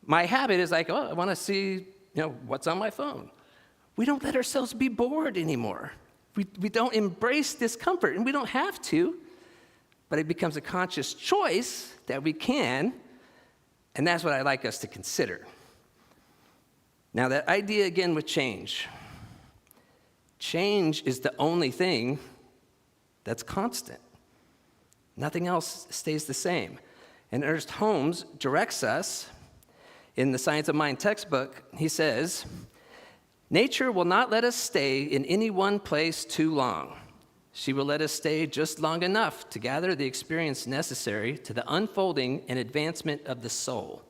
my habit is like, I want to see what's on my phone. We don't let ourselves be bored anymore. We don't embrace discomfort, and we don't have to, but it becomes a conscious choice that we can, and that's what I'd like us to consider. Now, that idea again with change. Change is the only thing that's constant. Nothing else stays the same. And Ernest Holmes directs us in the Science of Mind textbook. He says, nature will not let us stay in any one place too long. She will let us stay just long enough to gather the experience necessary to the unfolding and advancement of the soul.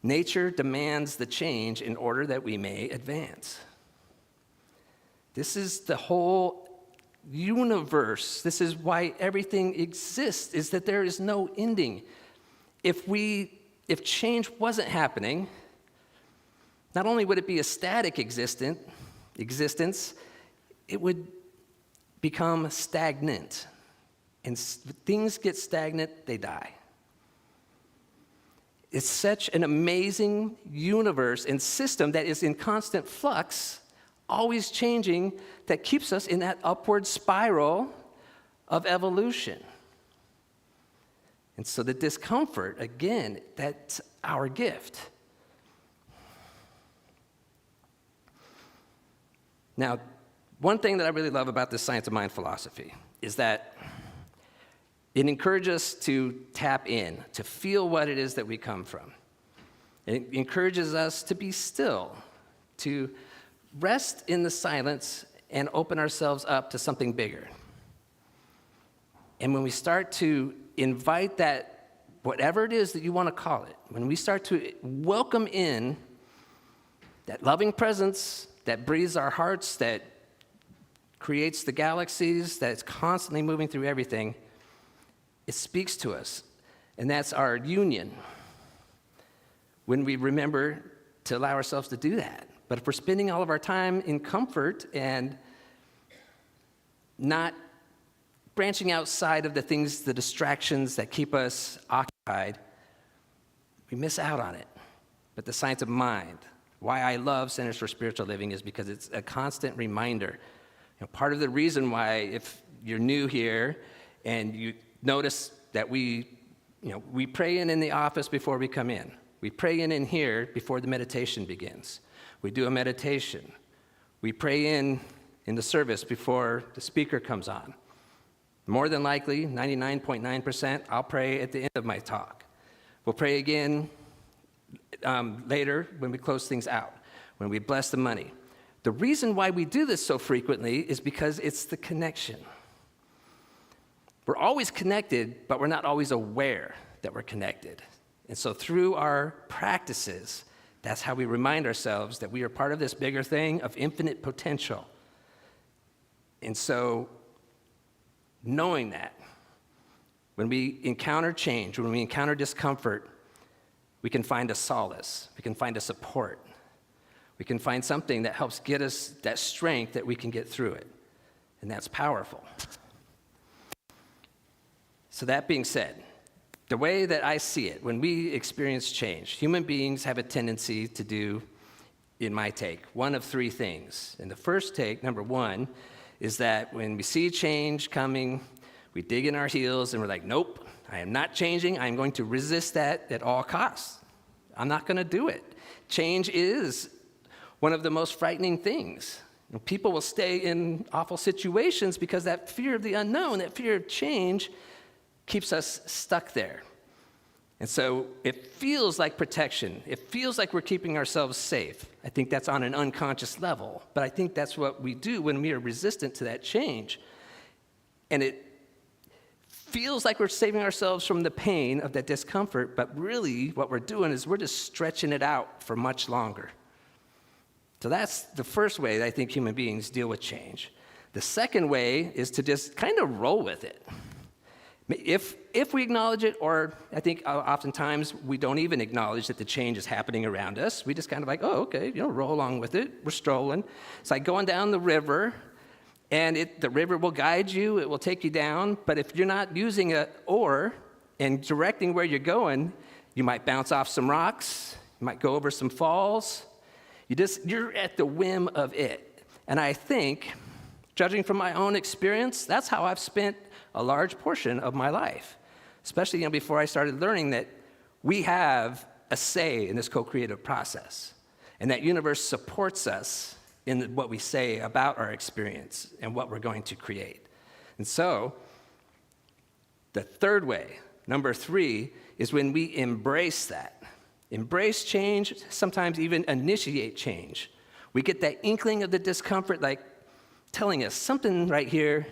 Nature demands the change in order that we may advance. This is the whole universe. This is why everything exists, is that there is no ending. If change wasn't happening, not only would it be a static existence, it would become stagnant. And things get stagnant, they die. It's such an amazing universe and system that is in constant flux, always changing, that keeps us in that upward spiral of evolution. And so the discomfort, again, that's our gift. Now, one thing that I really love about this Science of Mind philosophy is that it encourages us to tap in, to feel what it is that we come from. It encourages us to be still, to rest in the silence and open ourselves up to something bigger. And when we start to invite that, whatever it is that you want to call it, when we start to welcome in that loving presence that breathes our hearts, that creates the galaxies, that is constantly moving through everything, it speaks to us. And that's our union. When we remember to allow ourselves to do that. But if we're spending all of our time in comfort and not branching outside of the things, the distractions that keep us occupied, we miss out on it. But the Science of Mind, why I love Centers for Spiritual Living, is because it's a constant reminder. Part of the reason why, if you're new here and you notice that we pray in the office before we come in. We pray in here before the meditation begins. We do a meditation. We pray in the service before the speaker comes on. More than likely, 99.9%, I'll pray at the end of my talk. We'll pray again later when we close things out, when we bless the money. The reason why we do this so frequently is because it's the connection. We're always connected, but we're not always aware that we're connected. And so through our practices, that's how we remind ourselves that we are part of this bigger thing of infinite potential. And so knowing that, when we encounter change, when we encounter discomfort, we can find a solace, we can find a support. We can find something that helps get us that strength that we can get through it. And that's powerful. So that being said, the way that I see it, when we experience change, human beings have a tendency to do, in my take, one of three things. And the first take, number one, is that when we see change coming, we dig in our heels and we're like, nope, I am not changing. I'm going to resist that at all costs. I'm not going to do it. Change is one of the most frightening things. People will stay in awful situations because that fear of the unknown, that fear of change, keeps us stuck there. And so it feels like protection. It feels like we're keeping ourselves safe. I think that's on an unconscious level, but I think that's what we do when we are resistant to that change. And it feels like we're saving ourselves from the pain of that discomfort, but really what we're doing is we're just stretching it out for much longer. So that's the first way that I think human beings deal with change. The second way is to just kind of roll with it. If we acknowledge it, or I think oftentimes we don't even acknowledge that the change is happening around us. We just kind of like, oh, okay, roll along with it. We're strolling. It's like going down the river, and the river will guide you. It will take you down. But if you're not using an oar and directing where you're going, you might bounce off some rocks. You might go over some falls. You're at the whim of it. And I think, judging from my own experience, that's how I've spent a large portion of my life, especially before I started learning that we have a say in this co-creative process, and that universe supports us in what we say about our experience and what we're going to create. And so, the third way, number 3, is when we embrace that. Embrace change, sometimes even initiate change. We get that inkling of the discomfort, like telling us something right here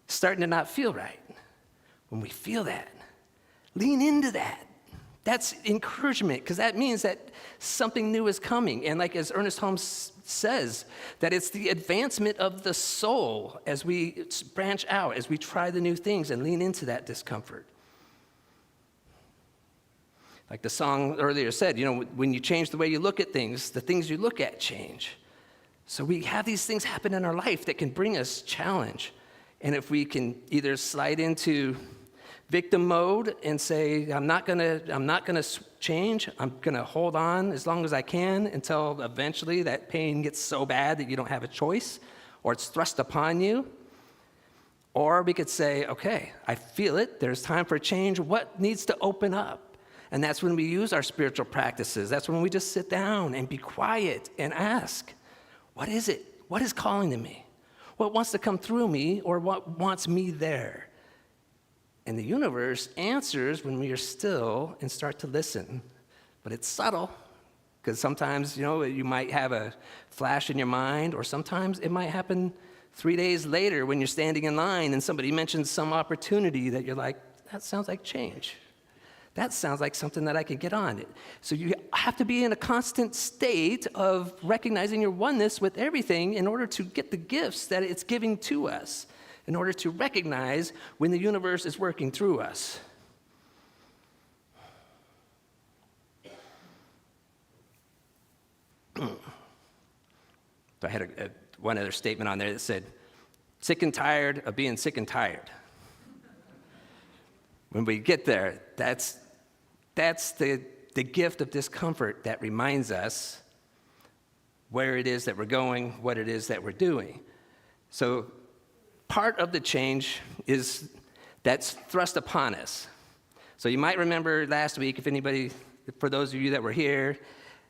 starting to not feel right. When we feel that, lean into that. That's encouragement, because that means that something new is coming. And like as Ernest Holmes says, that it's the advancement of the soul as we branch out, as we try the new things and lean into that discomfort. Like the song earlier said, when you change the way you look at things, the things you look at change. So we have these things happen in our life that can bring us challenge. And if we can either slide into victim mode and say, I'm not gonna change, I'm gonna hold on as long as I can until eventually that pain gets so bad that you don't have a choice, or it's thrust upon you. Or we could say, okay, I feel it, there's time for change, what needs to open up? And that's when we use our spiritual practices. That's when we just sit down and be quiet and ask, what is it? What is calling to me? What wants to come through me, or what wants me there? And the universe answers when we are still and start to listen. But it's subtle, because sometimes, you might have a flash in your mind, or sometimes it might happen 3 days later when you're standing in line and somebody mentions some opportunity that you're like, that sounds like change. That sounds like something that I could get on. So you have to be in a constant state of recognizing your oneness with everything in order to get the gifts that it's giving to us, in order to recognize when the universe is working through us. So I had one other statement on there that said, sick and tired of being sick and tired. When we get there, that's the gift of discomfort that reminds us where it is that we're going, what it is that we're doing. So part of the change is that's thrust upon us. So you might remember last week, for those of you that were here,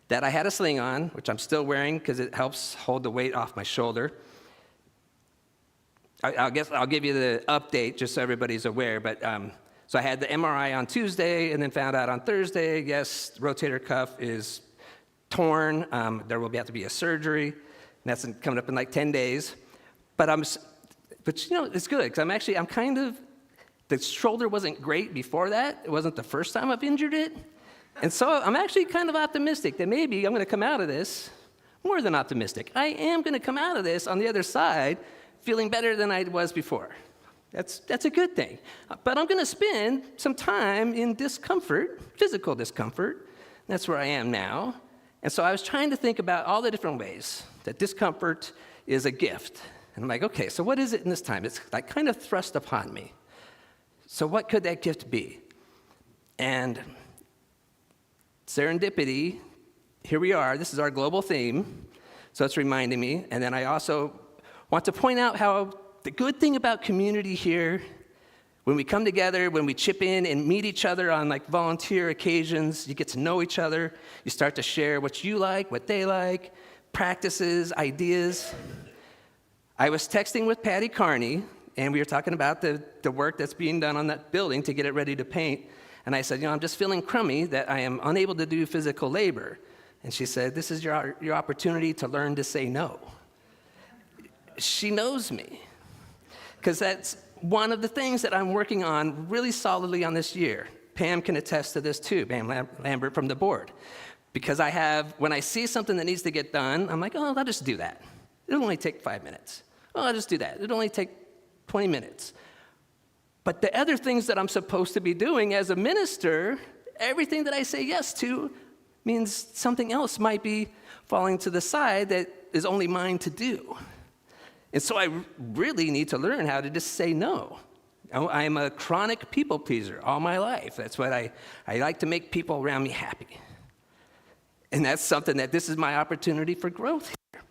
that I had a sling on, which I'm still wearing because it helps hold the weight off my shoulder. I guess I'll give you the update just so everybody's aware. But so I had the MRI on Tuesday and then found out on Thursday, yes, the rotator cuff is torn. There will have to be a surgery. And that's coming up in like 10 days. But you know, it's good because I'm kind of, the shoulder wasn't great before that. It wasn't the first time I've injured it. And so I'm actually kind of optimistic that maybe I'm going to come out of this, more than optimistic. I am going to come out of this on the other side feeling better than I was before. That's a good thing. But I'm going to spend some time in discomfort, physical discomfort. That's where I am now. And so I was trying to think about all the different ways that discomfort is a gift. And I'm like, okay, so what is it in this time? It's like kind of thrust upon me. So what could that gift be? And serendipity, here we are. This is our global theme. So it's reminding me. And then I also want to point out how the good thing about community here, when we come together, when we chip in and meet each other on like volunteer occasions, you get to know each other. You start to share what you like, what they like, practices, ideas. I was texting with Patty Carney, and we were talking about the work that's being done on that building to get it ready to paint. And I said, I'm just feeling crummy that I am unable to do physical labor. And she said, this is your opportunity to learn to say no. She knows me, because that's one of the things that I'm working on really solidly on this year. Pam can attest to this too, Pam Lambert from the board. Because when I see something that needs to get done, I'm like, I'll just do that. It'll only take 5 minutes. I'll just do that. It'll only take 20 minutes. But the other things that I'm supposed to be doing as a minister, everything that I say yes to means something else might be falling to the side that is only mine to do. And so I really need to learn how to just say no. I'm a chronic people pleaser all my life. That's what I like to make people around me happy. And that's something that this is my opportunity for growth here.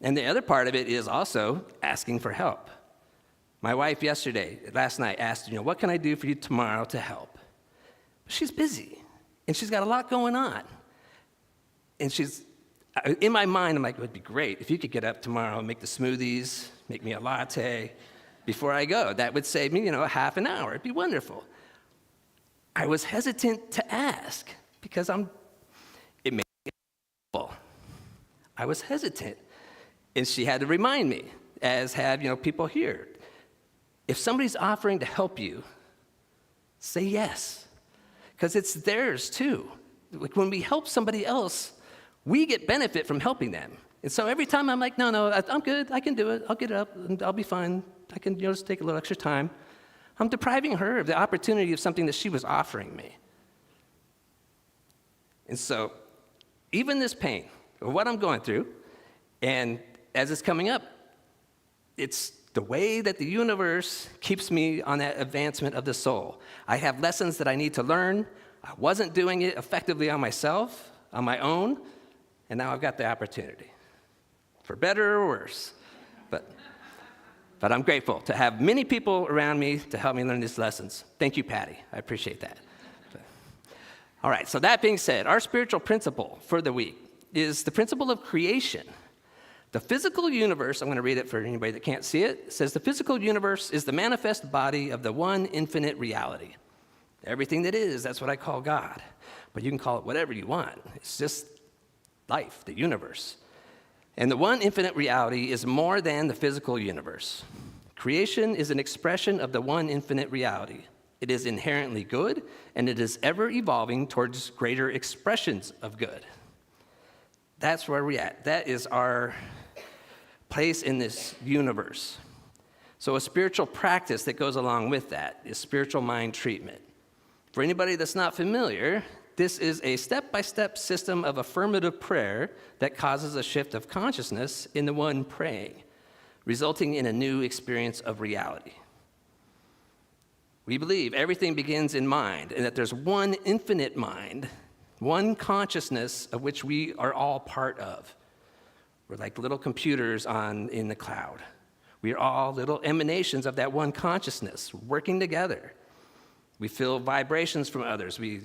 And the other part of it is also asking for help. My wife last night asked, what can I do for you tomorrow to help? She's busy, and she's got a lot going on. And in my mind, I'm like, it would be great if you could get up tomorrow and make the smoothies, make me a latte before I go. That would save me, a half an hour. It'd be wonderful. I was hesitant to ask because it made me uncomfortable. I was hesitant. And she had to remind me, as have, people here. If somebody's offering to help you, say yes, because it's theirs too. Like when we help somebody else, we get benefit from helping them. And so every time I'm like, no, I'm good, I can do it, I'll get up, and I'll be fine. I can just take a little extra time. I'm depriving her of the opportunity of something that she was offering me. And so even this pain, of what I'm going through, and as it's coming up, it's the way that the universe keeps me on that advancement of the soul. I have lessons that I need to learn. I wasn't doing it effectively on myself, on my own, and now I've got the opportunity, for better or worse. But I'm grateful to have many people around me to help me learn these lessons. Thank you, Patty. I appreciate that. All right, so that being said, our spiritual principle for the week is the principle of creation. The physical universe, I'm going to read it for anybody that can't see it. It says, the physical universe is the manifest body of the one infinite reality. Everything that is, that's what I call God. But you can call it whatever you want. It's just life, the universe. And the one infinite reality is more than the physical universe. Creation is an expression of the one infinite reality. It is inherently good, and it is ever evolving towards greater expressions of good. That's where we're at. That is our place in this universe. So a spiritual practice that goes along with that is spiritual mind treatment. For anybody that's not familiar, this is a step-by-step system of affirmative prayer that causes a shift of consciousness in the one praying, resulting in a new experience of reality. We believe everything begins in mind, and that there's one infinite mind, one consciousness of which we are all part of. We're like little computers in the cloud. We are all little emanations of that one consciousness working together. We feel vibrations from others. We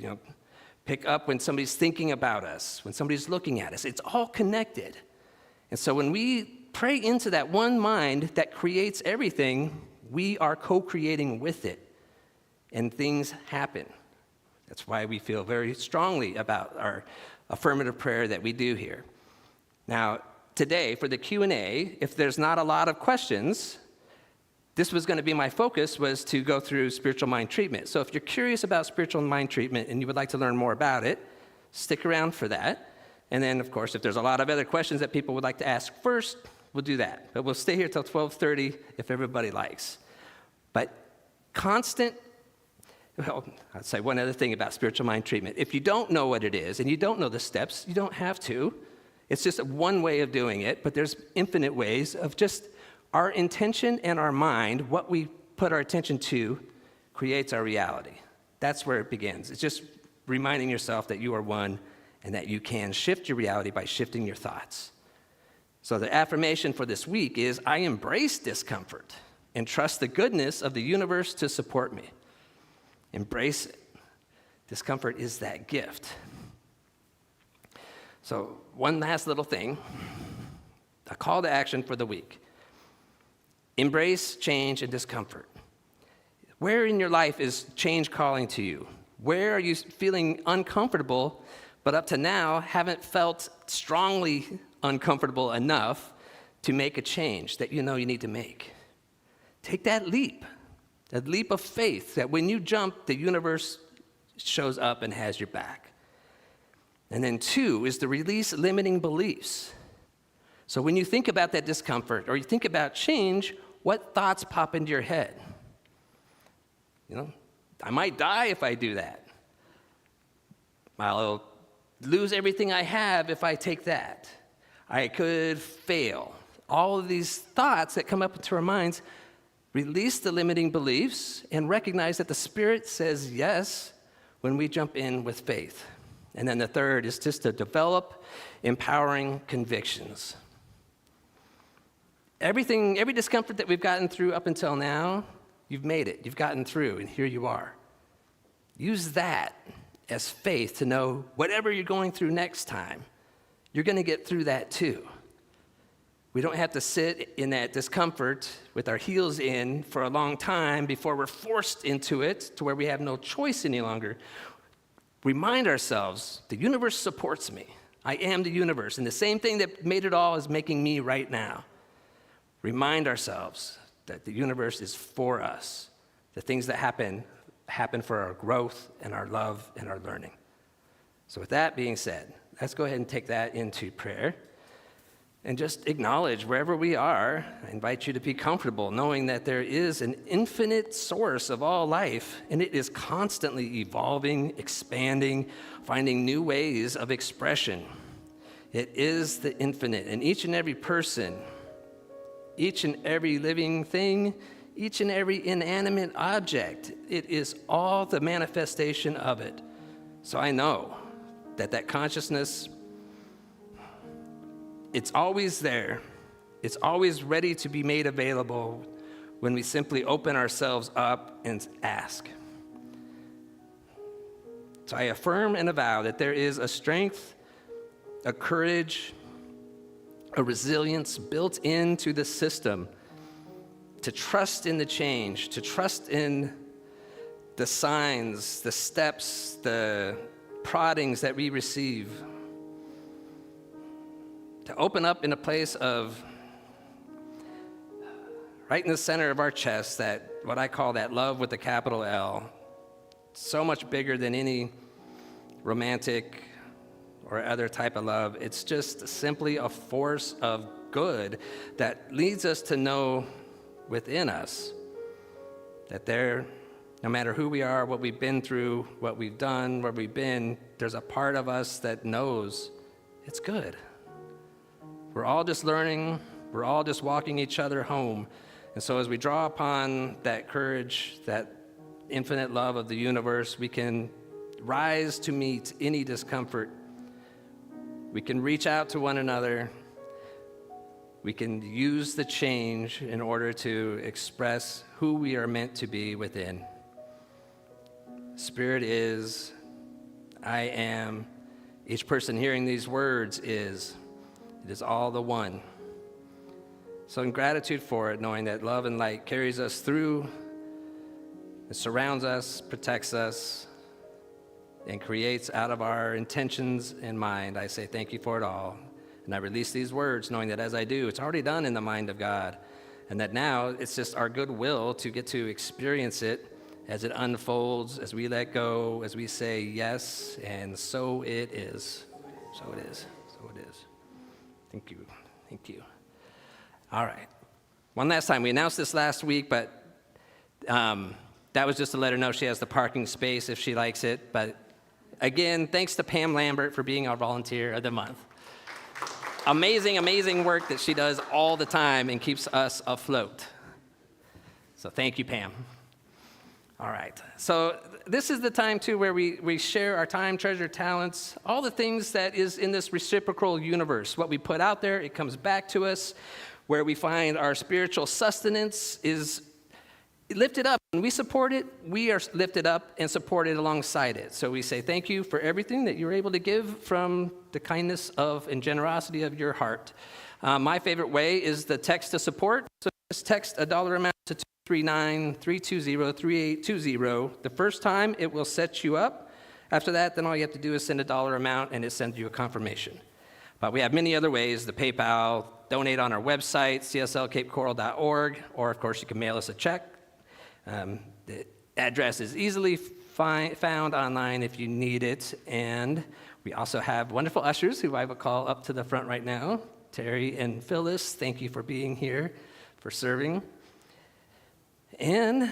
pick up when somebody's thinking about us, when somebody's looking at us. It's all connected. And so when we pray into that one mind that creates everything, we are co-creating with it, and things happen. That's why we feel very strongly about our affirmative prayer that we do here. Now, today, for the Q&A, if there's not a lot of questions, this was going to be my focus, was to go through spiritual mind treatment. So if you're curious about spiritual mind treatment and you would like to learn more about it, stick around for that. And then, of course, if there's a lot of other questions that people would like to ask first, we'll do that. But we'll stay here till 12:30 if everybody likes. But well, I'd say one other thing about spiritual mind treatment. If you don't know what it is and you don't know the steps, you don't have to. It's just one way of doing it, but there's infinite ways of just our intention and our mind, what we put our attention to, creates our reality. That's where it begins. It's just reminding yourself that you are one and that you can shift your reality by shifting your thoughts. So the affirmation for this week is, I embrace discomfort and trust the goodness of the universe to support me. Embrace it. Discomfort is that gift. So one last little thing, a call to action for the week. Embrace change and discomfort. Where in your life is change calling to you? Where are you feeling uncomfortable, but up to now haven't felt strongly uncomfortable enough to make a change that you know you need to make? Take that leap of faith that when you jump, the universe shows up and has your back. And then 2 is to release limiting beliefs. So when you think about that discomfort or you think about change, what thoughts pop into your head? I might die if I do that. I'll lose everything I have if I take that. I could fail. All of these thoughts that come up into our minds, release the limiting beliefs and recognize that the Spirit says yes when we jump in with faith. And then the 3rd is just to develop empowering convictions. Every discomfort that we've gotten through up until now, you've made it. You've gotten through, and here you are. Use that as faith to know whatever you're going through next time, you're going to get through that too. We don't have to sit in that discomfort with our heels in for a long time before we're forced into it to where we have no choice any longer. Remind ourselves, the universe supports me. I am the universe, and the same thing that made it all is making me right now. Remind ourselves that the universe is for us. The things that happen for our growth and our love and our learning. So with that being said, let's go ahead and take that into prayer and just acknowledge wherever we are. I invite you to be comfortable knowing that there is an infinite source of all life, and it is constantly evolving, expanding, finding new ways of expression. It is the infinite, and each and every person, each and every living thing, each and every inanimate object, it is all the manifestation of it. So I know that consciousness, it's always there. It's always ready to be made available when we simply open ourselves up and ask. So I affirm and avow that there is a strength, a courage, a resilience built into the system to trust in the change, to trust in the signs, the steps, the proddings that we receive, to open up in a place of right in the center of our chest, that what I call that love with a capital L, so much bigger than any romantic or other type of love. It's just simply a force of good that leads us to know within us that there, no matter who we are, what we've been through, what we've done, where we've been, there's a part of us that knows it's good. We're all just learning. We're all just walking each other home. And so as we draw upon that courage, that infinite love of the universe, we can rise to meet any discomfort. We can reach out to one another. We can use the change in order to express who we are meant to be within. Spirit is, I am, each person hearing these words is, it is all the one. So in gratitude for it, knowing that love and light carries us through, it surrounds us, protects us, and creates out of our intentions in mind, I say thank you for it all. And I release these words knowing that as I do, it's already done in the mind of God. And that now it's just our goodwill to get to experience it as it unfolds, as we let go, as we say yes, and so it is. So it is. So it is. Thank you. Thank you. All right. One last time. We announced this last week, but that was just to let her know she has the parking space if she likes it. But again, thanks to Pam Lambert for being our volunteer of the month. Amazing, amazing work that she does all the time and keeps us afloat. So thank you, Pam. All right. So this is the time, too, where we share our time, treasure, talents, all the things that is in this reciprocal universe. What we put out there, it comes back to us. Where we find our spiritual sustenance is lifted up. When we support it, we are lifted up and supported alongside it. So we say thank you for everything that you're able to give from the kindness of and generosity of your heart. My favorite way is the text to support. So just text a dollar amount to 239-320-3820. The first time, it will set you up. After that, then all you have to do is send a dollar amount, and it sends you a confirmation. But we have many other ways, the PayPal, donate on our website, cslcapecoral.org, or of course you can mail us a check. The address is easily found online if you need it. And we also have wonderful ushers who I will call up to the front right now. Terry and Phyllis, thank you for being here, for serving. And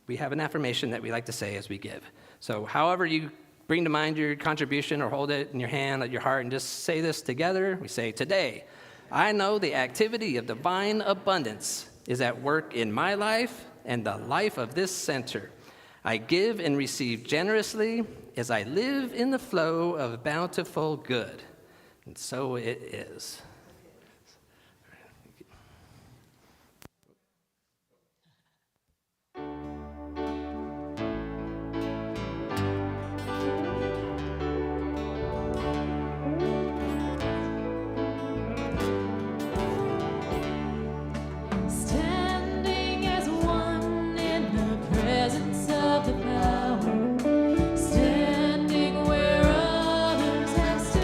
we have an affirmation that we like to say as we give. So however you bring to mind your contribution or hold it in your hand at your heart and just say this together. We say, today, I know the activity of divine abundance is at work in my life and the life of this center. I give and receive generously as I live in the flow of bountiful good. And so it is. Standing as one in the presence of the power, standing where others have stood.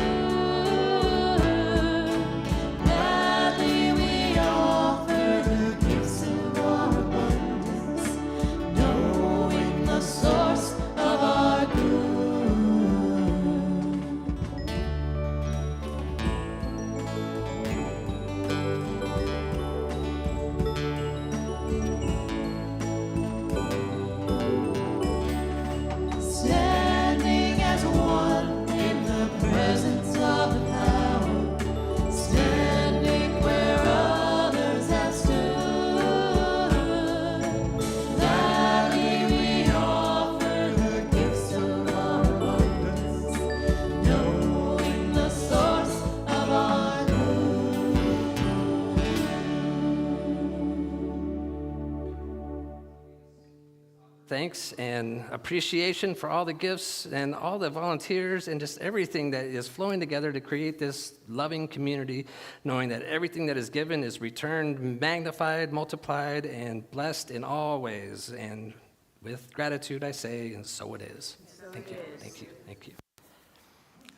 Gladly we offer the gifts of our abundance, knowing the source of our good. Standing as one in the presence of the power, standing where others have stood. Gladly we offer the gifts of our abundance, knowing the source of our good. Thanks and appreciation for all the gifts and all the volunteers and just everything that is flowing together to create this loving community, knowing that everything that is given is returned, magnified, multiplied, and blessed in all ways. And with gratitude, I say, and so it is. Thank you, thank you, thank you.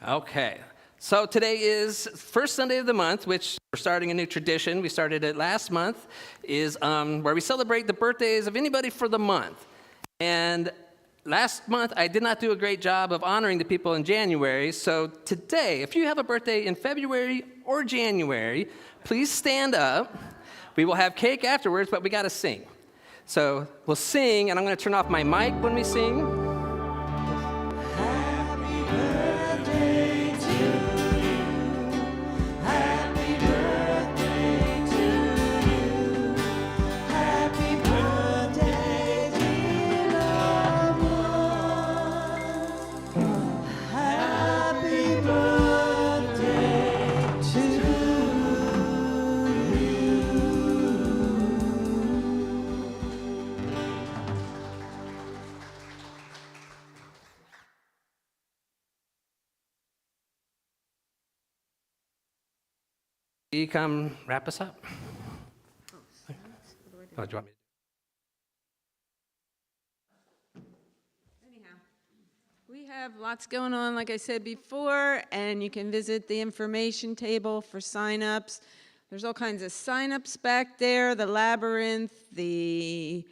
Okay, so today is first Sunday of the month, which we're starting a new tradition. We started it last month, is where we celebrate the birthdays of anybody for the month. And last month, I did not do a great job of honoring the people in January. So today, if you have a birthday in February or January, please stand up. We will have cake afterwards, but we got to sing. So we'll sing, and I'm going to turn off my mic when we sing. Happy birthday to you. Happy birthday to you. Happy birthday, dear loved one. Happy birthday to you. you come wrap us up? Oh, do you want me to? We have lots going on, like I said before, and you can visit the information table for signups. There's all kinds of signups back there, the labyrinth, the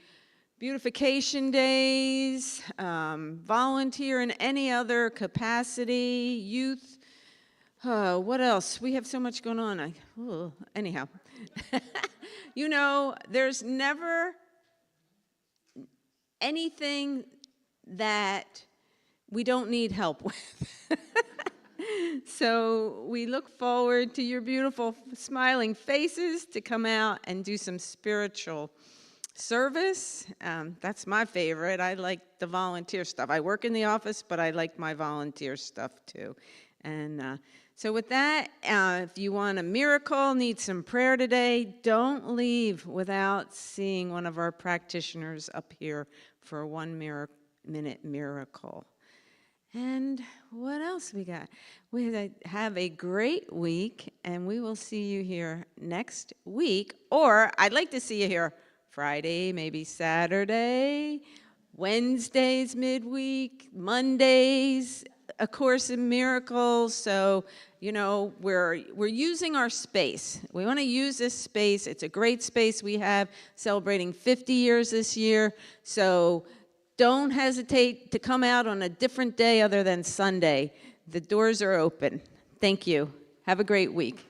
beautification days, volunteer in any other capacity, youth. What else? We have so much going on. Anyhow, you know, there's never anything that we don't need help with. So we look forward to your beautiful smiling faces to come out and do some spiritual service. That's my favorite. I like the volunteer stuff. I work in the office, but I like my volunteer stuff too. And so with that, if you want a miracle, need some prayer today, don't leave without seeing one of our practitioners up here for a 1-minute miracle. And what else we got? We have a great week, and we will see you here next week. Or I'd like to see you here Friday, maybe Saturday, Wednesdays midweek, Mondays, A Course in Miracles. So, you know, we're using our space. We want to use this space. It's a great space we have, celebrating 50 years this year. So don't hesitate to come out on a different day other than Sunday. The doors are open. Thank you. Have a great week.